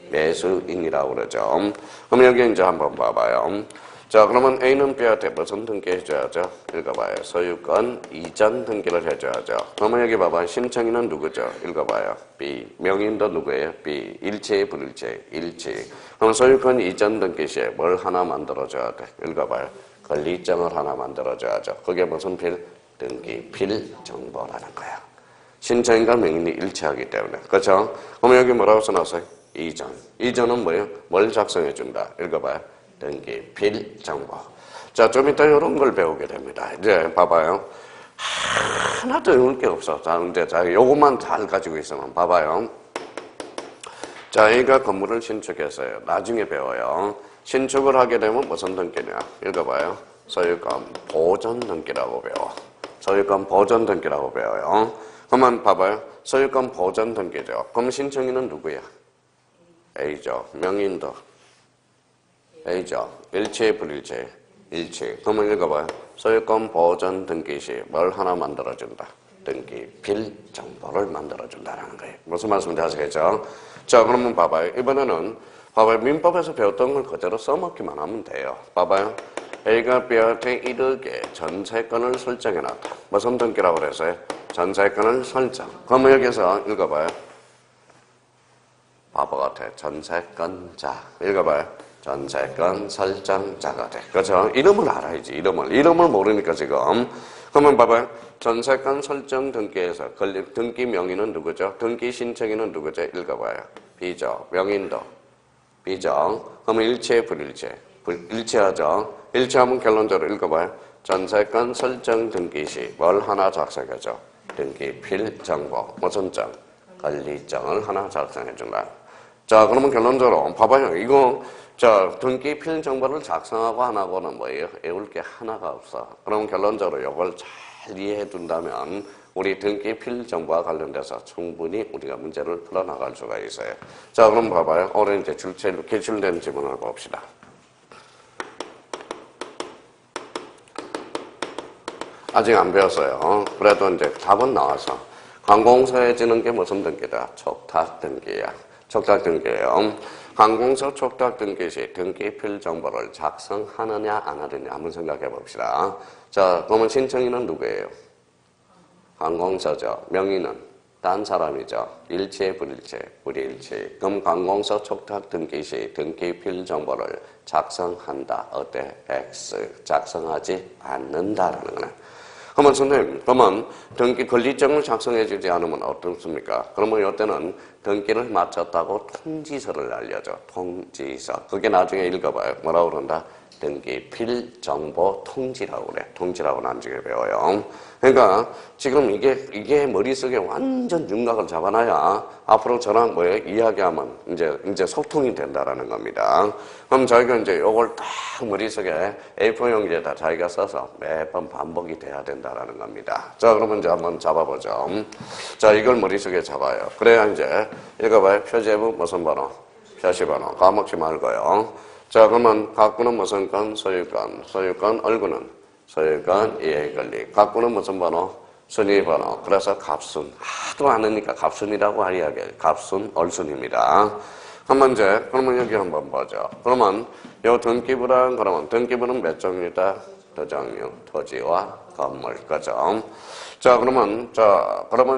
매수인이라고 그러죠. 그럼 여기 이제 한번 봐봐요. 자, 그러면 A는 B한테 무슨 등기 해줘야죠? 읽어봐요. 소유권 이전 등기를 해줘야죠. 그러면 여기 봐봐요. 신청인은 누구죠? 읽어봐요. B. 명인도 누구예요? B. 일치, 불일치? 일치. 그럼 소유권 이전 등기 시에 뭘 하나 만들어줘야 돼? 읽어봐요. 권리증을 하나 만들어줘야죠. 그게 무슨 필? 등기필 정보라는 거야. 신청인과 명인이 일치하기 때문에. 그렇죠? 그럼 여기 뭐라고 써놨어요? 이전. 이전은 뭐예요? 뭘 작성해준다? 읽어봐요. 등기필 정보. 자, 좀 이따 이런 걸 배우게 됩니다. 이제 봐봐요. 하나도 외울 게 없어. 자, 이제 요것만 잘 가지고 있으면 봐봐요. 자, A가 건물을 신축했어요. 나중에 배워요. 신축을 하게 되면 무슨 등기냐? 읽어봐요. 소유권 보존 등기라고 배워. 소유권 보존 등기라고 배워요. 그러면 봐봐요. 소유권 보존 등기죠. 그럼 신청인은 누구야? A죠. 명인도 A죠. 일치, 불일치? 일치. 그러면 읽어봐요. 소유권 보존 등기 시 뭘 하나 만들어준다? 등기필 정보를 만들어준다는 거예요. 무슨 말씀인지 아시겠죠? 자, 그러면 봐봐요. 이번에는 봐봐요. 민법에서 배웠던 걸 그대로 써먹기만 하면 돼요. 봐봐요. A가 B한테 1억의 전세권을 설정해놨다. 무슨 등기라고 그랬어요? 전세권을 설정. 그러면 여기서 읽어봐요. 바보 같아. 전세권자. 읽어봐요. 전세권 설정자가 돼. 그렇죠? 이름을 알아야지. 이름을 모르니까 지금. 그러면 봐봐요. 전세권 설정 등기에서 등기 명의는 누구죠? 등기 신청인은 누구죠? 읽어봐요. B죠. 명인도 B죠. 그러면 일체, 불일체? 일치하죠. 일치하면 결론적으로 읽어봐요. 전세권 설정 등기 시 뭘 하나 작성해줘? 등기필 정보. 무슨 정? 권리정을 하나 작성해준다. 자, 그러면 결론적으로 봐봐요. 이거 자, 등기필 정보를 작성하고 안 하고는 뭐예요? 외울 게 하나가 없어. 그럼 결론적으로 이걸 잘 이해해 둔다면 우리 등기필 정보와 관련돼서 충분히 우리가 문제를 풀어나갈 수가 있어요. 자, 그럼 봐봐요. 올해 이제 기출된 지문을 봅시다. 아직 안 배웠어요. 그래도 이제 답은 나와서. 관공서에 지는 게 무슨 등기다? 촉탁 등기야. 촉탁 등기예요. 관공서 촉탁 등기 시 등기필 정보를 작성하느냐 안 하느냐 한번 생각해 봅시다. 자, 그러면 신청인은 누구예요? 관공서죠. 명의는 딴 사람이죠. 일체, 불일체? 불일체. 그럼 관공서 촉탁 등기 시 등기필 정보를 작성한다. 어때? X. 작성하지 않는다라는 거네. 그러면 선생님, 그러면 등기 권리증을 작성해 주지 않으면 어떻습니까? 그러면 이때는 등기를 마쳤다고 통지서를 알려줘. 통지서. 그게 나중에 읽어봐요. 뭐라고 그런다? 등기필 정보 통지라고 그래. 통지라고 나중에 배워요. 그러니까 지금 이게 머릿속에 완전 윤곽을 잡아놔야 앞으로 저랑 이야기하면 이제 소통이 된다라는 겁니다. 그럼 저희가 이제 요걸 딱 머릿속에 A4 용지에다 자기가 써서 매번 반복이 돼야 된다라는 겁니다. 자, 그러면 이제 한번 잡아보죠. 자, 이걸 머릿속에 잡아요. 그래야 이제 읽어봐요. 표제부 무슨 번호? 표시번호. 까먹지 말고요. 자, 그러면 갖고는 무슨 건? 소유권. 소유권, 얼구는? 소유권, 이해권리. 갖고는 무슨 번호? 순위번호. 그래서 값순. 하도 안 하니까 값순이라고 이야기해요. 값순, 얼순입니다. 한번 그러면 여기 한번 보죠. 그러면 요 등기부란, 그러면 등기부는 몇 종류다? 두 종류. 토지와 건물. 그죠? 자, 그러면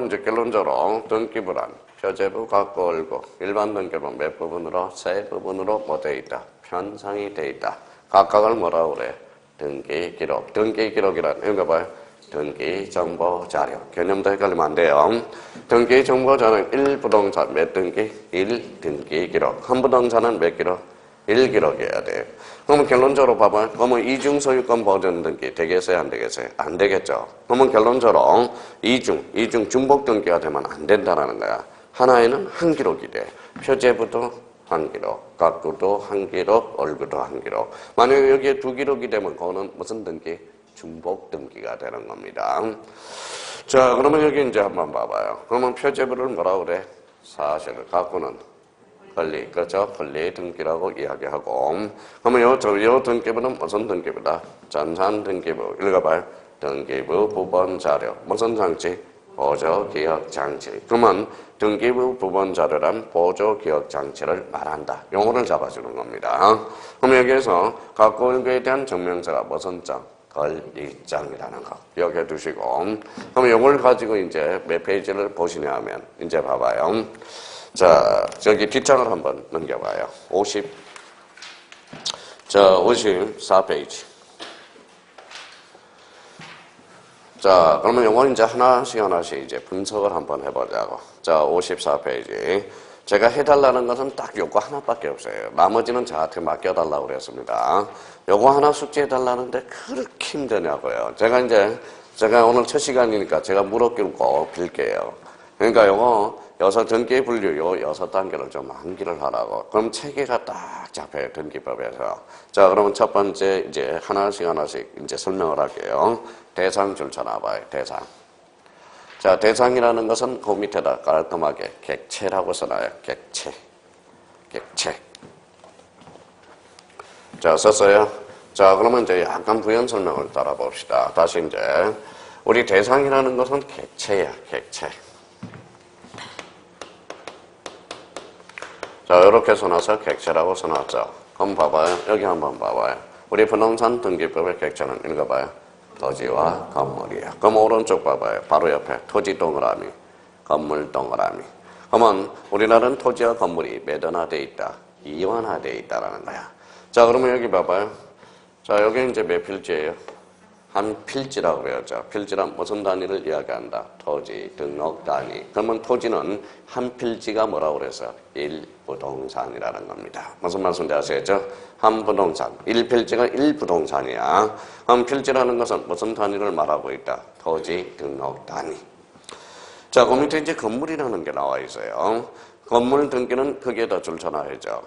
이제 결론적으로 등기부란 표제부, 갖고, 얼구. 일반 등기부는 몇 부분으로? 세 부분으로 뭐 돼 있다? 편성이 돼 있다. 각각을 뭐라고 그래? 등기 기록. 등기 기록이란 이거 봐요. 등기 정보 자료. 개념도 헷갈리면 안 돼요. 등기 정보 자료는 1부동산 몇 등기? 1등기 기록. 한 부동산은 몇 기록? 1기록이어야 돼요. 그러면 결론적으로 봐봐요. 그러면 이중 소유권 보전 등기 되겠어요? 안 되겠어요? 안 되겠죠. 그러면 결론적으로 이중 중복 등기가 되면 안 된다는 거야. 하나에는 한 기록이 돼. 표제부도 한 기록, 갖고도 한 기록, 얼구도 한 기록. 만약에 여기에 두 기록이 되면 그거는 무슨 등기? 중복 등기가 되는 겁니다. 자, 그러면 여기 이제 한번 봐봐요. 그러면 표제부를 뭐라고 그래? 사실을. 갖고는 권리, 그렇죠? 권리 등기라고 이야기하고. 그러면 요 등기부는 무슨 등기부다? 전산 등기부. 읽어봐요. 등기부 부본 자료. 무슨 장치? 보조 기억 장치. 그러면 등기부 부본 자료란 보조 기억 장치를 말한다. 용어를 잡아주는 겁니다. 그럼 여기에서 갖고 일거에 대한 증명서가 무슨 장? 권리장이라는 거 기억해 두시고. 그럼 이걸 가지고 이제 몇 페이지를 보시냐 하면 이제 봐봐요. 자, 저기 뒷장을 한번 넘겨봐요. 54페이지. 자, 그러면 요건 이제 하나씩 이제 분석을 한번 해보자고. 자, 54페이지. 제가 해달라는 것은 딱 요거 하나밖에 없어요. 나머지는 저한테 맡겨달라고 그랬습니다. 요거 하나 숙제해달라는데 그렇게 힘드냐고요. 제가 오늘 첫 시간이니까 제가 무릎 꿇고 빌게요. 그러니까 요거 등기 분류 요 6단계를 좀 암기를 하라고. 그럼 체계가 딱 잡혀요. 등기법에서. 자, 그러면 첫 번째 이제 하나씩 이제 설명을 할게요. 대상 줄쳐놔봐요. 대상. 자, 대상이라는 것은 그 밑에다 깔끔하게 객체라고 써놔요. 객체. 자, 썼어요? 자, 그러면 이제 약간 부연 설명을 따라 봅시다. 다시 이제 우리 대상이라는 것은 객체야. 객체. 자, 이렇게 써놔서 객체라고 써놨죠. 그럼 봐봐요. 여기 한번 봐봐요. 우리 부동산 등기법의 객체는 읽어봐요. 토지와 건물이야. 그럼 오른쪽 봐봐요. 바로 옆에 토지 동그라미, 건물 동그라미. 그러면 우리나라는 토지와 건물이 몇 원화되어 있다? 이원화되어 있다라는 거야. 자, 그러면 여기 봐봐요. 자, 여기 이제 몇 필지예요? 한 필지라고 배웠죠. 필지란 무슨 단위를 이야기한다? 토지, 등록 단위. 그러면 토지는 한 필지가 뭐라고 그래서 1부동산이라는 겁니다. 무슨 말씀인지 아시겠죠? 한 부동산. 1필지가 1부동산이야. 그럼 필지라는 것은 무슨 단위를 말하고 있다? 토지, 등록 단위. 자, 그 밑에 이제 건물이라는 게 나와 있어요. 건물 등기는 거기에다 줄쳐놔야죠.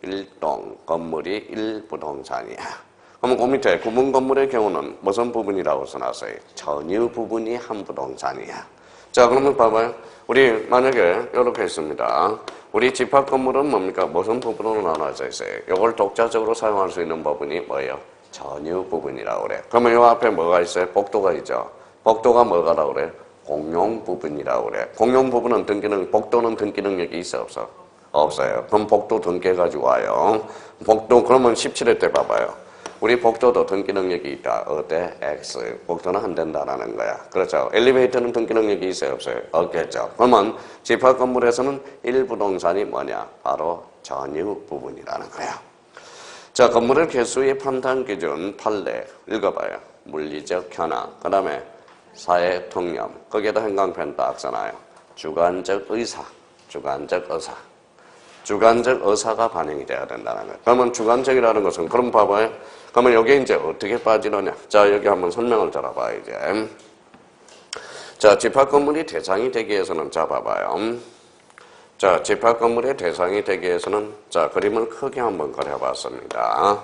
1동, 건물이 1부동산이야. 그러면 그 밑에 구분 건물의 경우는 무슨 부분이라고 써놨어요? 전유 부분이 한 부동산이야. 자, 그러면 봐봐요. 우리 만약에 이렇게 있습니다. 우리 집합 건물은 뭡니까? 무슨 부분으로 나눠져 있어요? 이걸 독자적으로 사용할 수 있는 부분이 뭐예요? 전유 부분이라고 그래. 그러면 이 앞에 뭐가 있어요? 복도가 있죠. 복도가 뭐가라고 그래? 공용 부분이라고 그래. 공용 부분은 복도는 등기 능력이 있어 없어? 없어요. 그럼 복도 등기해가지고 와요. 복도 그러면 17회 때 봐봐요. 우리 복도도 등기 능력이 있다. 어때? X. 복도는 안 된다라는 거야. 그렇죠. 엘리베이터는 등기 능력이 있어요? 없어요? 없겠죠. 그러면 집합 건물에서는 1부동산이 뭐냐? 바로 전유 부분이라는 거야. 자, 건물의 개수의 판단 기준 판례 읽어봐요. 물리적 현황. 그 다음에 사회 통념. 거기에다 형광펜 딱 써놔요. 주관적 의사. 주관적 의사. 주관적 의사가 반영이 돼야 된다는 거예요. 그러면 주관적이라는 것은, 그럼 봐봐요. 그러면 여기 이제 어떻게 빠지느냐. 자, 여기 한번 설명을 들어봐, 이제. 자, 집합 건물이 대상이 되기 위해서는, 자, 봐봐요. 자, 집합 건물의 대상이 되기 위해서는, 자, 그림을 크게 한번 그려봤습니다.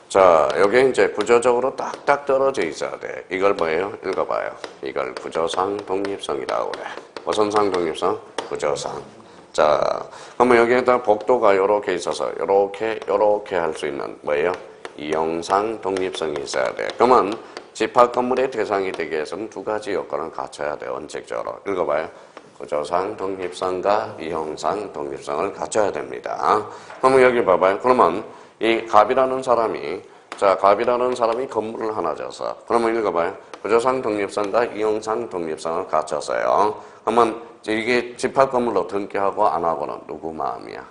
자, 여기 이제 구조적으로 딱딱 떨어져 있어야 돼. 이걸 뭐예요? 읽어봐요. 이걸 구조상 독립성이라고 그래. 무슨 상 독립성? 구조상. 자, 그러면 여기에다 복도가 이렇게 있어서 이렇게 할 수 있는 뭐예요? 이용상 독립성이 있어야 돼. 그러면 집합 건물의 대상이 되기 위해서는 두 가지 요건을 갖춰야 돼. 원칙적으로. 읽어봐요. 구조상 독립성과 이용상 독립성을 갖춰야 됩니다. 그러면 여기 봐봐요. 그러면 이 갑이라는 사람이, 자, 갑이라는 사람이 건물을 하나 졌어. 그러면 읽어봐요. 구조상 독립성과 이용상 독립성을 갖췄어요. 그러면 이게 집합 건물로 등기하고 안 하고는 누구 마음이야?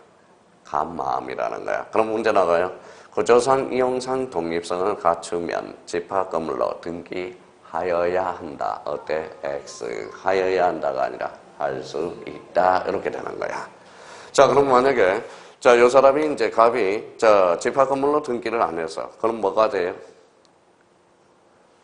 갑 마음이라는 거야. 그럼 문제 나가요. 구조상, 이용상 독립성을 갖추면 집합 건물로 등기하여야 한다. 어때? X. 하여야 한다가 아니라 할 수 있다. 이렇게 되는 거야. 자, 그럼 만약에, 자, 요 사람이 이제 갑이, 자, 집합 건물로 등기를 안 해서, 그럼 뭐가 돼요?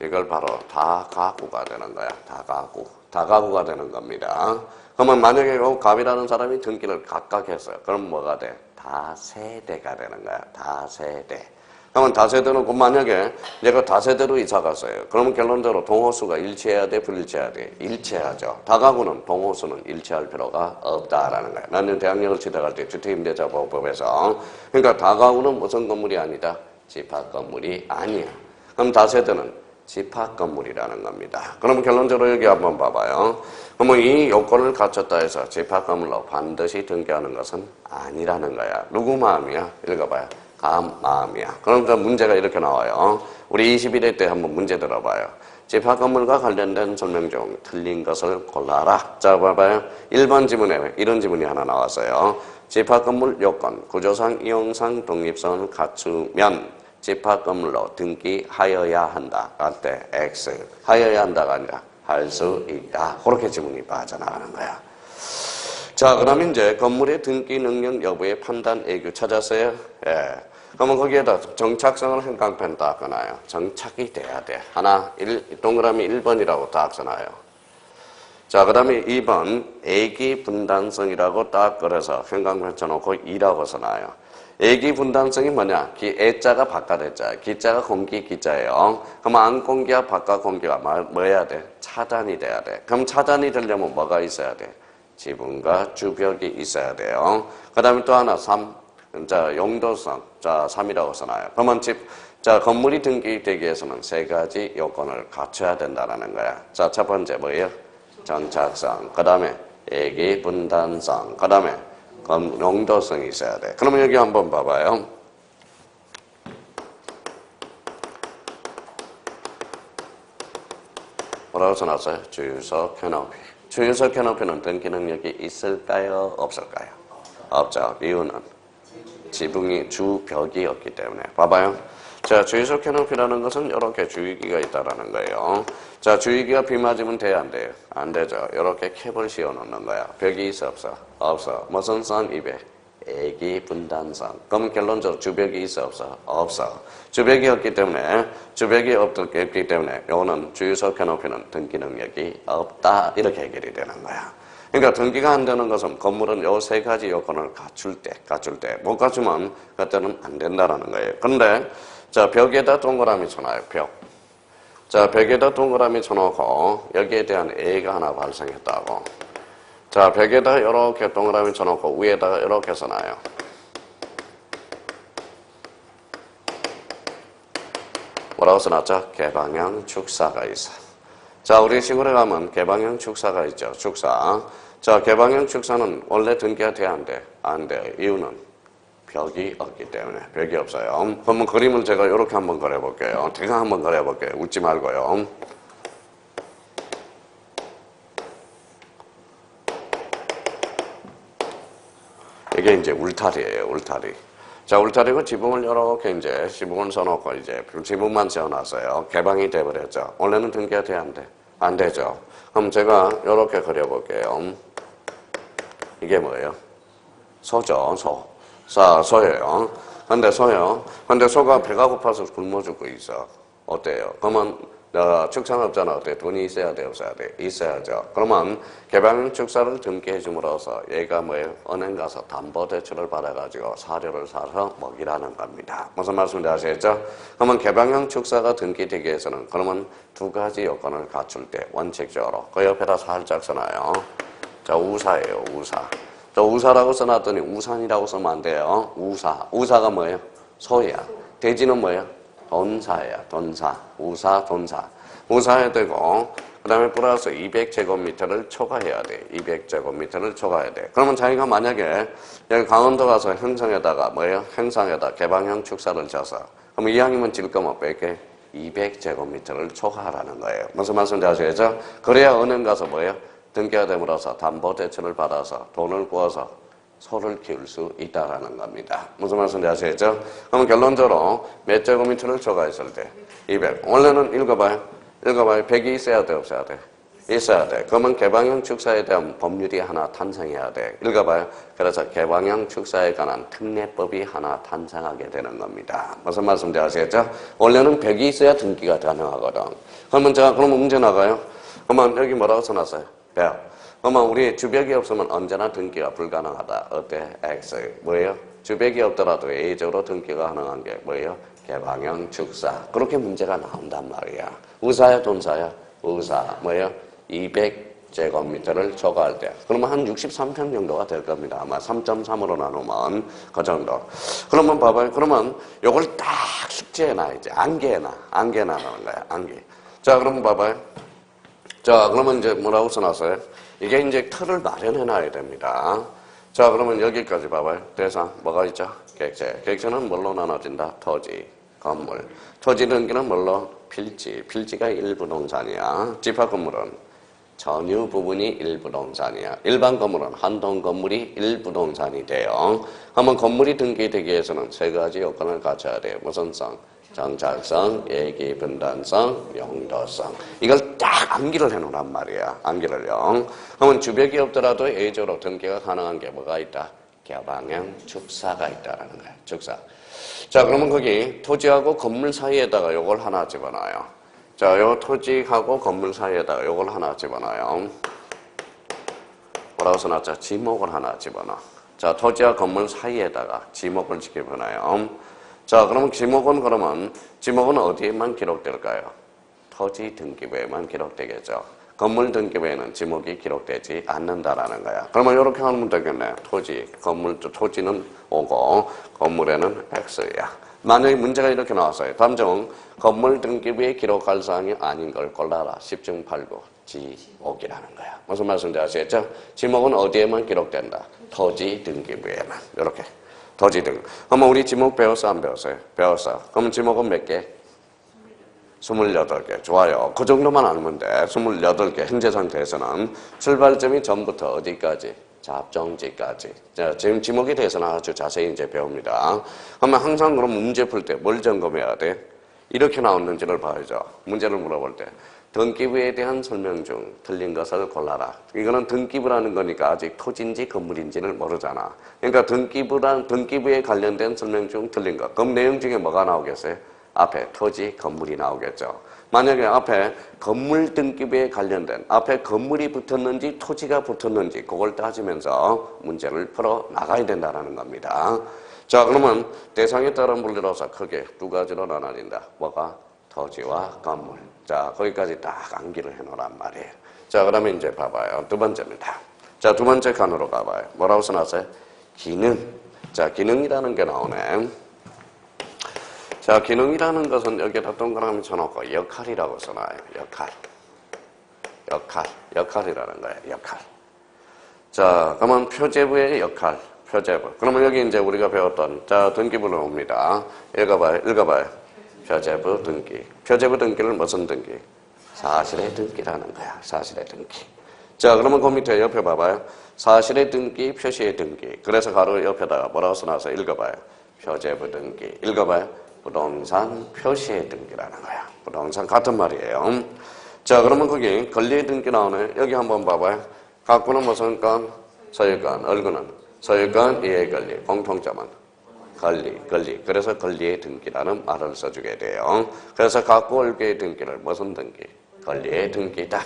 이걸 바로 다가구가 되는 거야. 다가구. 다가구가 되는 겁니다. 그러면 만약에 갑이라는 사람이 등기를 각각 했어요. 그럼 뭐가 돼? 다세대가 되는 거야. 다세대. 그러면 다세대는 그 만약에 내가 다세대로 이사 갔어요. 그러면 결론적으로 동호수가 일치해야 돼? 불일치해야 돼? 일치하죠. 다가구는 동호수는 일치할 필요가 없다라는 거야. 나는 대학력을 취득할 때 주택임대차보호법에서. 그러니까 다가구는 무슨 건물이 아니다? 집합 건물이 아니야. 그럼 다세대는 집합 건물이라는 겁니다. 그러면 결론적으로 여기 한번 봐봐요. 그러면 이 요건을 갖췄다 해서 집합 건물로 반드시 등기하는 것은 아니라는 거야. 누구 마음이야? 읽어봐요. 갑 마음이야. 그럼 그 문제가 이렇게 나와요. 우리 21회 때 한번 문제 들어봐요. 집합 건물과 관련된 설명 중 틀린 것을 골라라. 자, 봐봐요. 1번 지문에 이런 지문이 하나 나왔어요. 집합 건물 요건, 구조상, 이용상 독립성을 갖추면 집합 건물로 등기하여야 한다. 할때 X. 하여야 한다가 아니라 할 수 있다. 그렇게 지문이 빠져나가는 거야. 자, 그럼 이제 건물의 등기 능력 여부의 판단 애교 찾았어요? 예. 그러면 거기에다 정착성을 형광펜 딱 꺼놔요. 정착이 돼야 돼. 하나, 동그라미 1번이라고 딱 써놔요. 자, 그 다음에 2번, 애기 분단성이라고 딱 그래서 형광펜 쳐놓고 2라고 써놔요. 애기 분단성이 뭐냐? 애자가 바깥 애자, 기자가 공기 기자예요. 그럼 안 공기와 바깥 공기가 뭐 해야 돼? 차단이 돼야 돼. 그럼 차단이 되려면 뭐가 있어야 돼? 지붕과 주벽이 있어야 돼요. 그 다음에 또 하나 3, 자, 용도성, 자, 3이라고 써놔요. 그러면 자, 건물이 등기되기 위해서는 세 가지 요건을 갖춰야 된다는 거야. 자, 첫 번째 뭐예요? 정착성, 그 다음에 애기 분단성, 그 다음에 용도성이 있어야 돼. 그러면 여기 한번 봐봐요. 뭐라고 써놨어요? 주유소 캐노피. 주유소 캐노피는 등기 능력이 있을까요? 없을까요? 없죠. 이유는 지붕이 주벽이 없기 때문에. 봐봐요. 자, 주유소 캐노피라는 것은 이렇게 주유기가 있다라는 거예요. 자, 주유기가 비 맞으면 돼요? 안 돼요? 안 되죠. 이렇게 캡을 씌워 놓는 거야. 벽이 있어? 없어? 없어. 무슨 선? 입에. 애기 분단선. 그럼 결론적으로 주벽이 있어? 없어? 없어. 주벽이 없기 때문에, 요거는 주유소 캐노피는 등기 능력이 없다. 이렇게 해결이 되는 거야. 그러니까 등기가 안 되는 것은 건물은 요 세 가지 요건을 갖출 때, 못 갖추면 그때는 안 된다는 거예요. 그런데, 자, 벽에다 동그라미 쳐놔요, 벽. 자, 벽에다 동그라미 쳐놓고, 여기에 대한 A가 하나 발생했다고. 자, 벽에다 이렇게 동그라미 쳐놓고, 위에다가 이렇게 써놔요. 뭐라고 써놨죠? 개방형 축사가 있어. 자, 우리 시골에 가면 개방형 축사가 있죠. 축사. 자, 개방형 축사는 원래 등기가 돼야 안 돼? 안 돼. 이유는 벽이 없기 때문에. 벽이 없어요. 그러면 그림을 제가 이렇게 한번 그려볼게요. 제가 한번 그려볼게요. 웃지 말고요. 이게 이제 울타리예요. 울타리. 자, 울타리고 지붕을 이렇게 이제 지붕을 써놓고 이제 지붕만 세워놨어요. 개방이 돼버렸죠. 원래는 등기가 돼야 안 돼? 안 되죠. 그럼 제가 이렇게 그려볼게요. 이게 뭐예요? 소죠, 소. 자, 소예요. 근데 소요. 근데 소가 배가 고파서 굶어 죽고 있어. 어때요? 그러면 축산업자는 어때? 돈이 있어야 돼, 없어야 돼? 있어야죠. 그러면 개방형 축사를 등기 해줌으로써 얘가 뭐예요? 은행 가서 담보대출을 받아가지고 사료를 사서 먹이라는 겁니다. 무슨 말씀인지 아시겠죠? 그러면 개방형 축사가 등기되기 위해서는 그러면 두 가지 요건을 갖출 때 원칙적으로 그 옆에다 살짝 써놔요. 자, 우사예요, 우사. 저 우사라고 써놨더니 우산이라고 쓰면 안 돼요. 우사. 우사가 뭐예요? 소야. 돼지는 뭐예요? 돈사야. 돈사. 우사, 돈사. 우사해야 되고 그 다음에 플러스 200제곱미터를 초과해야 돼. 200제곱미터를 초과해야 돼. 그러면 자기가 만약에 여기 강원도 가서 행성에다가 뭐예요? 행성에다 개방형 축사를 져서 그러면 이왕이면 질 거면 뺄게 200제곱미터를 초과하라는 거예요. 무슨 말씀인지 아시겠죠? 그래야 은행 가서 뭐예요? 등기가 됨으로써 담보대출을 받아서 돈을 구워서 소를 키울 수 있다라는 겁니다. 무슨 말씀인지 아시겠죠? 그럼 결론적으로 몇 제곱미터를 초과했을 때? 200. 원래는 읽어봐요. 100이 있어야 돼, 없어야 돼? 있어야 돼. 그러면 개방형 축사에 대한 법률이 하나 탄생해야 돼. 읽어봐요. 그래서 개방형 축사에 관한 특례법이 하나 탄생하게 되는 겁니다. 무슨 말씀인지 아시겠죠? 원래는 100이 있어야 등기가 가능하거든. 그러면 제가 그럼 문제 나가요? 그러면 여기 뭐라고 써놨어요? 100. 그러면 우리 주백이 없으면 언제나 등기가 불가능하다. 어때? X. 뭐예요? 주백이 없더라도 A적으로 등기가 가능한 게 뭐예요? 개방형 축사. 그렇게 문제가 나온단 말이야. 우사야, 돈사야? 우사. 뭐예요? 200제곱미터를 초과할 때. 그러면 한 63평 정도가 될 겁니다. 아마 3.3으로 나누면 그 정도. 그러면 봐봐요. 그러면 요걸 딱 숙제해놔. 이제 암기해놔. 암기해놔라는 거야. 암기. 자, 그럼 봐봐요. 자, 그러면 이제 뭐라고 써놨어요? 이게 이제 틀을 마련해 놔야 됩니다. 자, 그러면 여기까지 봐봐요. 대상, 뭐가 있죠? 객체. 객체는 뭘로 나눠진다? 토지, 건물. 토지 등기는 뭘로? 필지. 필지가 일부동산이야. 집합 건물은 전유 부분이 일부동산이야. 일반 건물은 한동 건물이 일부동산이 돼요. 그러면 건물이 등기되기 위해서는 세 가지 요건을 갖춰야 돼요. 무슨 성? 정착성, 얘기 분단성, 용도성. 이걸 딱 암기를 해놓으란 말이야. 암기를요. 그러면 주백이 없더라도 A적으로 등기가 가능한 게 뭐가 있다? 개방형 축사가 있다라는 거야. 축사. 자, 그러면 거기 토지하고 건물 사이에다가 요걸 하나 집어넣어요. 자, 요 토지하고 건물 사이에다가 요걸 하나 집어넣어요. 뭐라고 써놨죠? 지목을 하나 집어넣어. 자, 토지와 건물 사이에다가 지목을 집어넣어요. 자, 그러면 지목은 어디에만 기록될까요? 토지 등기부에만 기록되겠죠. 건물 등기부에는 지목이 기록되지 않는다라는 거야. 그러면 이렇게 하면 되겠네. 토지는 오고 건물에는 X야. 만약에 문제가 이렇게 나왔어요. 다음 중 건물 등기부에 기록할 사항이 아닌 걸 골라라. 10중 8구 지목이라는 거야. 무슨 말씀인지 아시겠죠? 지목은 어디에만 기록된다? 토지 등기부에만. 이렇게. 토지 등. 그러면 우리 지목 배웠어, 안 배웠어요? 배웠어. 그러면 지목은 몇 개? 28개. 좋아요. 그 정도만 알면 돼. 28개. 현재 상태에서는 출발점이 전부터 어디까지? 잡종지까지. 자, 지금 지목에 대해서는 아주 자세히 이제 배웁니다. 그러면 항상 그럼 문제 풀 때 뭘 점검해야 돼? 이렇게 나왔는지를 봐야죠. 문제를 물어볼 때. 등기부에 대한 설명 중 틀린 것을 골라라. 이거는 등기부라는 거니까 아직 토지인지 건물인지를 모르잖아. 그러니까 등기부에 관련된 설명 중 틀린 것. 그럼 내용 중에 뭐가 나오겠어요? 앞에 토지, 건물이 나오겠죠. 만약에 앞에 건물 등기부에 관련된 앞에 건물이 붙었는지 토지가 붙었는지 그걸 따지면서 문제를 풀어 나가야 된다는 겁니다. 자, 그러면 대상에 따른 분류로서 크게 두 가지로 나눠진다. 뭐가? 토지와 건물. 자, 거기까지 딱 암기를 해놓으란 말이에요. 자, 그 다음에 이제 봐봐요. 두 번째입니다. 자, 두 번째 칸으로 가봐요. 뭐라고 써놨어요? 기능. 자, 기능이라는 게 나오네. 자, 기능이라는 것은 여기에다 동그라미 쳐놓고 역할이라고 써놔요. 역할이라는 거예요. 역할. 자, 그러면 표제부의 역할. 표제부. 그러면 여기 이제 우리가 배웠던, 자, 등기부로 옵니다. 읽어봐요. 표제부 등기. 표제부 등기는 무슨 등기? 사실의 등기라는 거야. 사실의 등기. 자, 그러면 그 밑에 옆에 봐봐요. 사실의 등기, 표시의 등기. 그래서 가로 옆에다가 뭐라고 써놔서 읽어봐요. 표제부 등기. 읽어봐요. 부동산 표시의 등기라는 거야. 부동산 같은 말이에요. 자, 그러면 거기 권리의 등기 나오네. 여기 한번 봐봐요. 갖고는 무슨 건? 소유권. 얼굴은 소유권, 이해 권리. 공통점은 권리. 그래서 권리의 등기라는 말을 써주게 돼요. 그래서 갖고 얼굴의 등기를 무슨 등기? 권리의 등기다.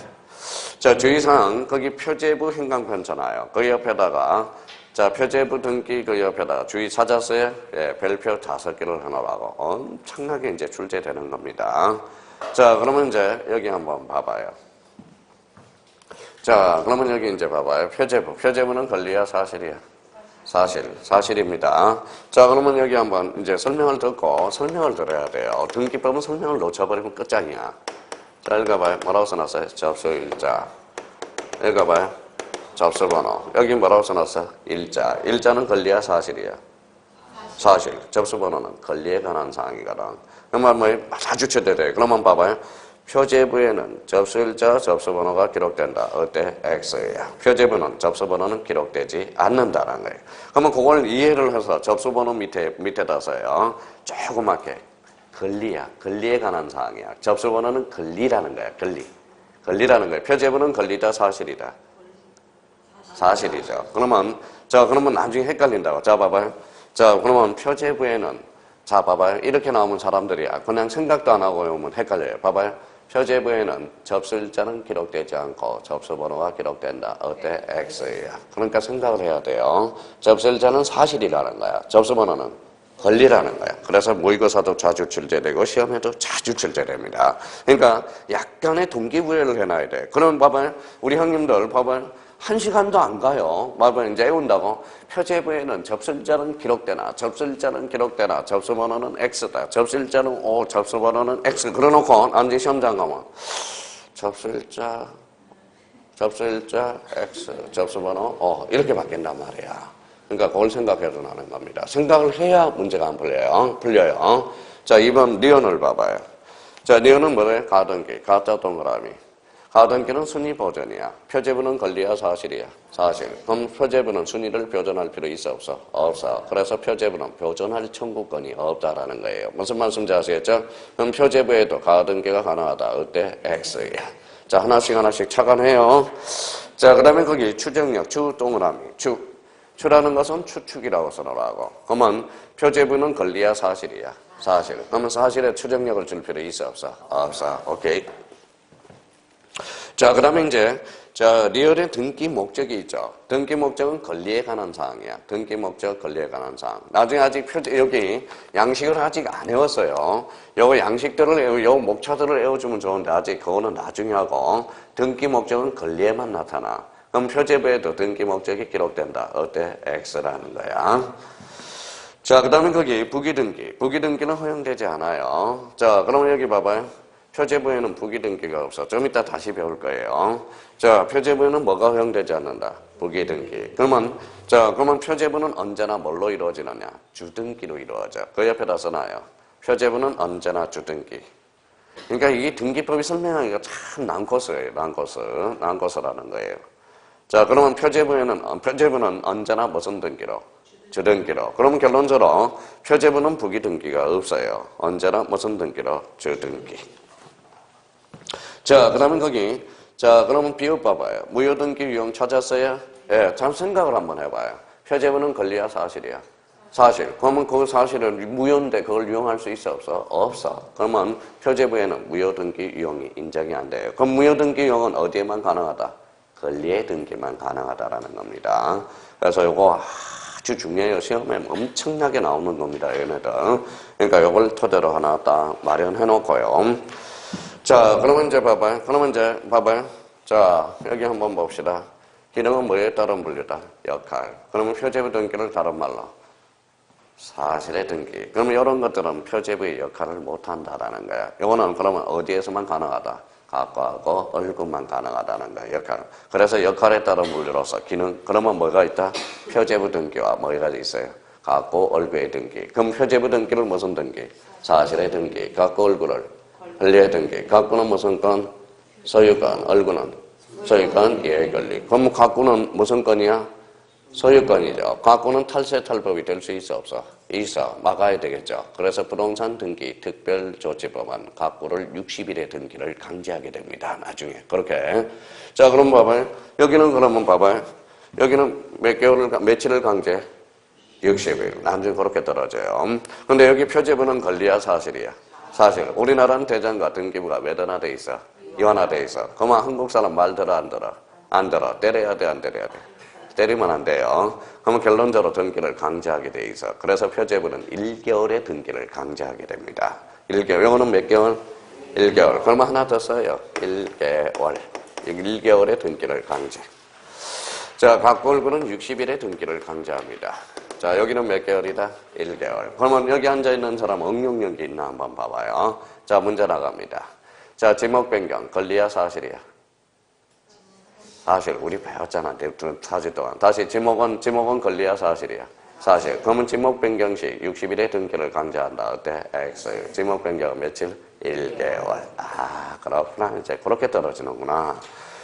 자, 주의사항 거기 표제부 행강편잖아요. 그 옆에다가 자, 표제부 등기 그 옆에다가 주의 찾았어요? 예, 별표 5개를 해놓으라고 엄청나게 이제 출제되는 겁니다. 자, 그러면 이제 여기 한번 봐봐요. 자, 그러면 여기 이제 봐봐요. 표제부는 권리야, 사실이야? 사실입니다. 자, 그러면 여기 한번 이제 설명을 듣고 설명을 들어야 돼요. 등기법은 설명을 놓쳐버리면 끝장이야. 자, 읽어봐요. 뭐라고 써놨어요? 접수일자. 읽어봐요. 접수번호. 여기 뭐라고 써놨어? 일자. 일자는 권리야, 사실이야? 사실. 접수번호는 권리에 관한 사항이거든. 그러면 뭐 아주 최대돼. 그러면 봐봐요. 표제부에는 접수일자, 접수번호가 기록된다. 어때? X야. 표제부는 접수번호는 기록되지 않는다라는 거예요. 그러면 그걸 이해를 해서 접수번호 밑에다 써요. 조그맣게. 권리야. 권리에 관한 사항이야. 접수번호는 권리라는 거야. 권리라는 거예요. 표제부는 권리다, 사실이다. 사실이죠. 그러면 나중에 헷갈린다고. 자, 봐봐요. 자, 그러면 표제부에는 자, 봐봐요. 이렇게 나오면 사람들이 그냥 생각도 안 하고 오면 헷갈려요. 봐봐요. 표제부에는 접수일자는 기록되지 않고 접수번호가 기록된다. 어때? X야. 그러니까 생각을 해야 돼요. 접수일자는 사실이라는 거야. 접수번호는 권리라는 거야. 그래서 모의고사도 자주 출제되고 시험에도 자주 출제됩니다. 그러니까 약간의 동기부여를 해놔야 돼. 그럼 봐봐요. 우리 형님들 봐봐요. 1시간도 안 가요. 봐봐요. 이제 외운다고. 표제부에는 접수일자는 기록되나 접수번호는 X다. 접수일자는 O, 접수번호는 X. 그래놓고 나중에 시험장 가면 접수일자 X, 접수번호 O 이렇게 바뀐단 말이야. 그러니까 그걸 생각해서 나는 겁니다. 생각을 해야 문제가 안 풀려요. 자, 2번 니은을 봐봐요. 자, 니은은 뭐래? 가등기, 가짜 동그라미. 가등기는 순위 보존이야. 표제부는 권리야, 사실이야? 사실. 그럼 표제부는 순위를 보존할 필요 있어, 없어? 없어. 그래서 표제부는 보존할 청구권이 없다라는 거예요. 무슨 말씀인지 아시겠죠? 그럼 표제부에도 가등기가 가능하다. 어때? X야. 자, 하나씩 착안해요. 자, 그 다음에 거기 추정력, 추 동그라미, 추라는 것은 추측이라고 써놓으라고. 그러면 표제부는 권리야, 사실이야? 사실. 그러면 사실에 추정력을 줄 필요 있어, 없어? 없어. 오케이. 자, 그 다음에 이제, 자, 리얼의 등기 목적이 있죠. 등기 목적은 권리에 관한 사항이야. 등기 목적, 권리에 관한 사항. 나중에 아직 여기 양식을 아직 안 외웠어요. 요거 양식들을 요 목차들을 외워주면 좋은데 아직 그거는 나중에 하고, 등기 목적은 권리에만 나타나. 그럼 표제부에도 등기 목적이 기록된다. 어때? X라는 거야. 자, 그 다음에 거기 부기등기. 부기등기는 허용되지 않아요. 자, 그러면 여기 봐봐요. 표제부에는 부기등기가 없어. 좀 이따 다시 배울 거예요. 자, 표제부에는 뭐가 허용되지 않는다? 부기등기. 그러면 표제부는 언제나 뭘로 이루어지느냐? 주등기로 이루어져. 그 옆에다 써놔요. 표제부는 언제나 주등기. 그러니까 이게 등기법이 설명하기가 참 난코스예요. 난코스라는 거예요. 자, 그러면 표제부는 언제나 무슨 등기로? 주등기로. 그러면 결론적으로 표제부는 부기등기가 없어요. 언제나 무슨 등기로? 주등기. 자, 그 다음에 거기, 자, 그러면 비읍 봐봐요. 무효등기 유형 찾았어요? 예, 참 생각을 한번 해봐요. 표제부는 권리야, 사실이야? 사실. 그러면 그 사실은 무효인데 그걸 유용할 수 있어, 없어? 없어. 그러면 표제부에는 무효등기 유형이 인정이 안 돼요. 그럼 무효등기 유형은 어디에만 가능하다? 권리의 등기만 가능하다라는 겁니다. 그래서 요거 아주 중요해요. 시험에 엄청나게 나오는 겁니다, 얘네들. 그러니까 요걸 토대로 하나 딱 마련해 놓고요. 자, 그러면 이제 봐봐요. 자, 여기 한번 봅시다. 기능은 뭐에 따른 분류다? 역할. 그러면 표제부 등기를 다른 말로 사실의 등기. 그러면 이런 것들은 표제부의 역할을 못한다라는 거야. 이거는 그러면 어디에서만 가능하다? 갖고하고 얼굴만 가능하다는 거야, 역할. 그래서 역할에 따른 분류로서 기능. 그러면 뭐가 있다? 표제부 등기와 뭐가 있어요? 갖고 얼굴의 등기. 그럼 표제부 등기를 무슨 등기? 사실의 등기. 갖고 얼굴을 권리의 등기. 갖고는 무슨 건? 소유권. 얼굴은 소유권, 이해 권리. 그럼 갖고는 무슨 건이야? 소유권이죠. 갖고는 탈세 탈법이 될 수 있어 없어? 있어. 막아야 되겠죠. 그래서 부동산 등기 특별조치법안 갖고를 60일의 등기를 강제하게 됩니다. 나중에 그렇게. 자 그럼 봐봐요. 여기는 그러면 봐봐요. 여기는 며칠을 강제? 60일. 나중에 그렇게 떨어져요. 근데 여기 표제부는 권리야 사실이야? 사실. 우리나라는 대장과 등기부가 매단화돼 있어? 이완화돼 있어. 그러면 한국 사람 말 들어 안 들어? 안 들어. 때려야 돼 안 때려야 돼? 때리면 안 돼요. 그러면 결론적으로 등기를 강제하게 돼 있어. 그래서 표제부는 1개월의 등기를 강제하게 됩니다. 1개월. 이거는 몇 개월? 1개월. 그러면 하나 더 써요. 1개월. 1개월의 등기를 강제. 자, 각골구는 60일의 등기를 강제합니다. 자, 여기는 몇 개월이다? 1개월. 그러면 여기 앉아있는 사람 응용력이 있나 한번 봐봐요. 자, 문제 나갑니다. 자, 지목 변경. 권리야 사실이야? 사실. 우리 배웠잖아. 사실 동안. 다시 지목은 권리야 사실이야? 사실. 그러면 지목 변경 시 60일의 등기를 강제한다. 어때? X. 지목 변경은 며칠? 1개월. 아, 그렇구나. 이제 그렇게 떨어지는구나.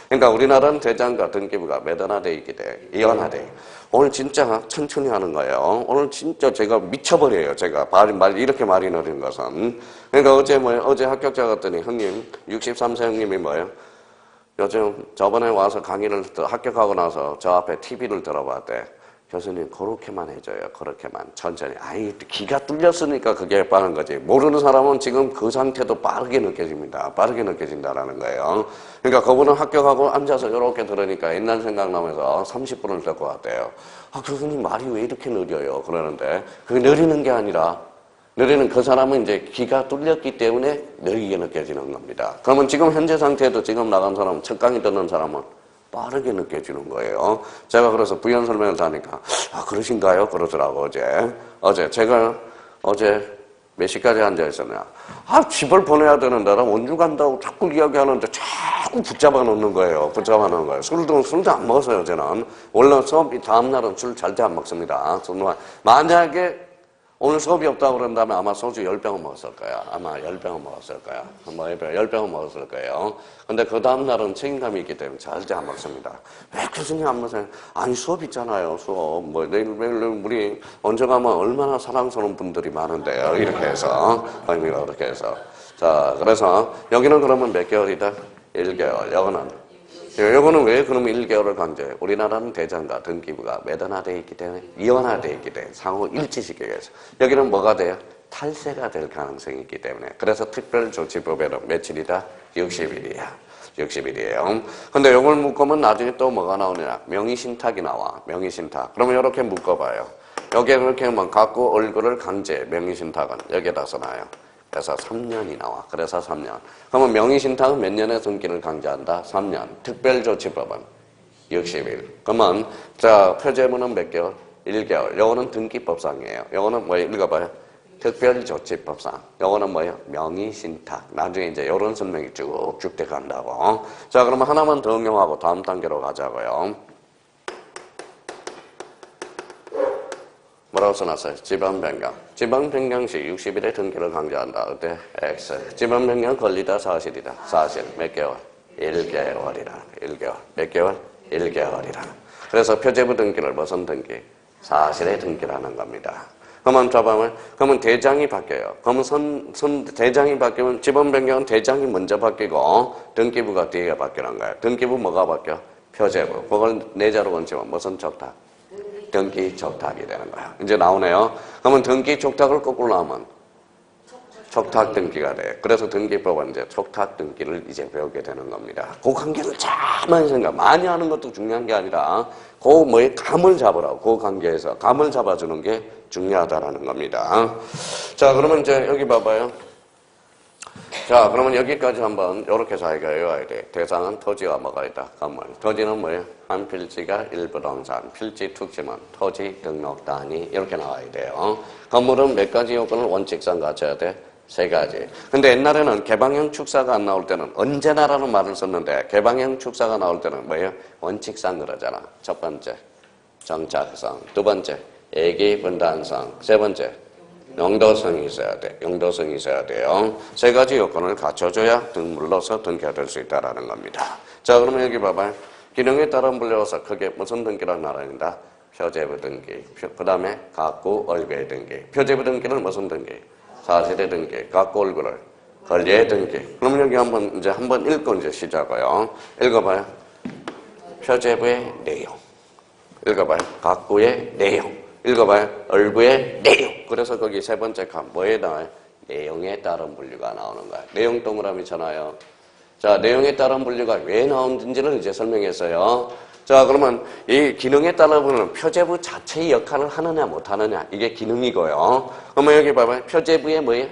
그러니까 우리나라는 대장과 등기부가 매단화되어 있기 때문에 이완화돼. 오늘 진짜 천천히 하는 거예요. 오늘 진짜 제가 미쳐버려요. 제가 말 이렇게 말이 느린 것은. 그러니까 어제 합격자 갔더니 형님 63세 형님이 뭐예요? 요즘 저번에 와서 강의를 합격하고 나서 저 앞에 TV를 들어봤대. 교수님 그렇게만 해줘요. 그렇게만 천천히. 아이 기가 뚫렸으니까 그게 빠른 거지. 모르는 사람은 지금 그 상태도 빠르게 느껴집니다. 빠르게 느껴진다라는 거예요. 그러니까 그분은 합격하고 앉아서 이렇게 들으니까 옛날 생각나면서 30분을 듣고 왔대요. 아 교수님 말이 왜 이렇게 느려요? 그러는데 그게 느리는 게 아니라 느리는 그 사람은 이제 기가 뚫렸기 때문에 느리게 느껴지는 겁니다. 그러면 지금 현재 상태에도 지금 나간 사람은 첫 강의 듣는 사람은 빠르게 느껴지는 거예요. 제가 그래서 부연 설명을 하니까 아 그러신가요? 그러더라고 어제 제가 어제 몇 시까지 앉아 있었냐? 아 집을 보내야 되는데 나 원주 간다고 자꾸 이야기하는데 자꾸 붙잡아 놓는 거예요. 붙잡아 놓는 거예요. 술도 안 먹었어요. 저는 원래 수업 다음 날은 술 절대 안 먹습니다. 만약에 오늘 수업이 없다고 그런다면 아마 소주 10병은 먹었을 거야. 아마 10병은 먹었을 거야. 뭐 10병은 먹었을 거예요. 근데 그 다음날은 책임감이 있기 때문에 절대 안 먹습니다. 왜 교수님 안 먹어요? 아니 수업 있잖아요. 수업. 뭐 내일 우리 언제 가면 얼마나 사랑스러운 분들이 많은데요. 이렇게 해서. 의미가 그렇게 해서. 자, 그래서 여기는 그러면 몇 개월이다? 1개월. 요거는 왜 그러면 1개월을 강제해? 우리나라는 대장과 등기부가 매단화되어 있기 때문에 이완화되어 있기 때문에 상호 일치시키게 해서 여기는 뭐가 돼요? 탈세가 될 가능성이 있기 때문에 그래서 특별조치법에는 며칠이다? 60일이야. 60일이에요. 근데 요걸 묶으면 나중에 또 뭐가 나오느냐? 명의신탁이 나와. 명의신탁. 그러면 이렇게 묶어봐요. 여기에 그렇게 하면 갖고 얼굴을 강제 명의신탁은 여기에다 써놔요. 그래서 3년이 나와. 그래서 3년. 그러면 명의신탁은 몇 년의 등기를 강제한다? 3년. 특별조치법은 60일. 그러면 자 표제문은 몇 개월? 1개월. 요거는 등기법상이에요. 요거는 뭐 읽어봐요. 특별조치법상. 요거는 뭐예요? 명의신탁. 나중에 이제 요런 설명이 쭉쭉 돼 간다고. 자 그러면 하나만 더 응용하고 다음 단계로 가자고요. 뭐라고 써놨어요? 지방변경. 지방변경 시 60일의 등기를 강제한다. 어때? X. 지방변경 권리다 사실이다. 사실. 몇 개월? 1개월이라. 1개월. 몇 개월? 1개월이라. 그래서 표제부 등기를 무슨 등기? 사실의 등기라는 겁니다. 그러면 대장이 바뀌어요. 그러면 대장이 바뀌면 지방변경은 대장이 먼저 바뀌고 등기부가 뒤에 바뀌는 거예요. 등기부 뭐가 바뀌어? 표제부. 그걸 내자로 건치면 무슨 적탁? 등기 적탁이 되는 거야. 이제 나오네요. 그러면 등기 적탁을 거꾸로 하면 촉탁 등기가 돼. 그래서 등기법은 이제 촉탁 등기를 이제 배우게 되는 겁니다. 그 관계를 잘 많이 하는 것도 중요한 게 아니라 그 뭐에 감을 잡으라고. 그 관계에서 감을 잡아주는 게 중요하다라는 겁니다. 자, 그러면 이제 여기 봐봐요. 자, 그러면 여기까지 한번 이렇게 자기가 외워야 돼. 대상은 토지와 뭐가 있다? 건물. 토지는 뭐예요? 한 필지가 일부동산. 필지 특징은 토지 등록 단위 이렇게 나와야 돼요. 건물은 몇 가지 요건을 원칙상 갖춰야 돼? 3가지. 근데 옛날에는 개방형 축사가 안 나올 때는 언제나라는 말을 썼는데 개방형 축사가 나올 때는 뭐예요? 원칙상 그러잖아. 첫 번째, 정착성. 두 번째, 애기 분단성. 세 번째, 용도성이 있어야 돼. 용도성이 있어야 돼요. 3가지 요건을 갖춰줘야 등물로서 등기가 될 수 있다는 겁니다. 자, 그러면 여기 봐봐요. 기능에 따라 불려서 크게 무슨 등기란 나라입니다? 표제부 등기. 그 다음에 갖고 얼굴의 등기. 표제부 등기는 무슨 등기? 사실의 등기. 갖고 얼굴을 권리의 등기. 그럼 여기 한번 읽고 이제 시작해요. 읽어봐요. 표제부의 내용. 읽어봐요. 갖고의 내용. 읽어봐요. 얼굴의 내용. 그래서 거기 세 번째 칸 뭐에 나와요? 내용에 따른 분류가 나오는 거야. 내용 동그라미잖아요. 자, 내용에 따른 분류가 왜 나오는지를 이제 설명했어요. 자, 그러면 이 기능에 따른 표제부 자체의 역할을 하느냐 못하느냐 이게 기능이고요. 그러면 여기 봐봐요. 표제부의 뭐예요?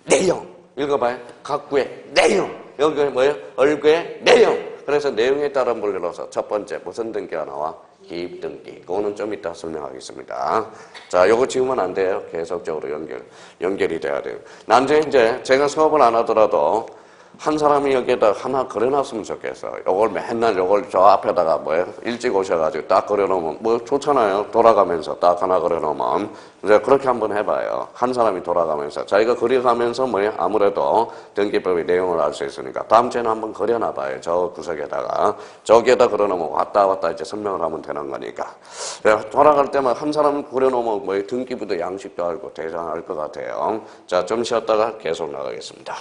내용. 읽어봐요. 갖고의 내용. 여기 뭐예요? 얼굴의 내용. 그래서 내용에 따른 분류로서 첫 번째 무슨 등기가 나와? 기입 등기. 그거는 좀 이따 설명하겠습니다. 자, 요거 지우면 안 돼요. 계속적으로 연결이 돼야 돼요. 나중에 이제 제가 수업을 안 하더라도 한 사람이 여기에다 하나 그려놨으면 좋겠어. 요걸 맨날 요걸 저 앞에다가 뭐예요? 일찍 오셔가지고 딱 그려놓으면 뭐 좋잖아요. 돌아가면서 딱 하나 그려놓으면. 이제 그렇게 한번 해봐요. 한 사람이 돌아가면서. 자기가 그려가면서 뭐예요? 아무래도 등기법의 내용을 알 수 있으니까. 다음 주에는 한번 그려놔봐요. 저 구석에다가. 저기에다 그려놓으면 왔다 이제 설명을 하면 되는 거니까. 돌아갈 때만 한 사람 그려놓으면 뭐예요? 등기부도 양식도 알고 대장 알 것 같아요. 자, 좀 쉬었다가 계속 나가겠습니다.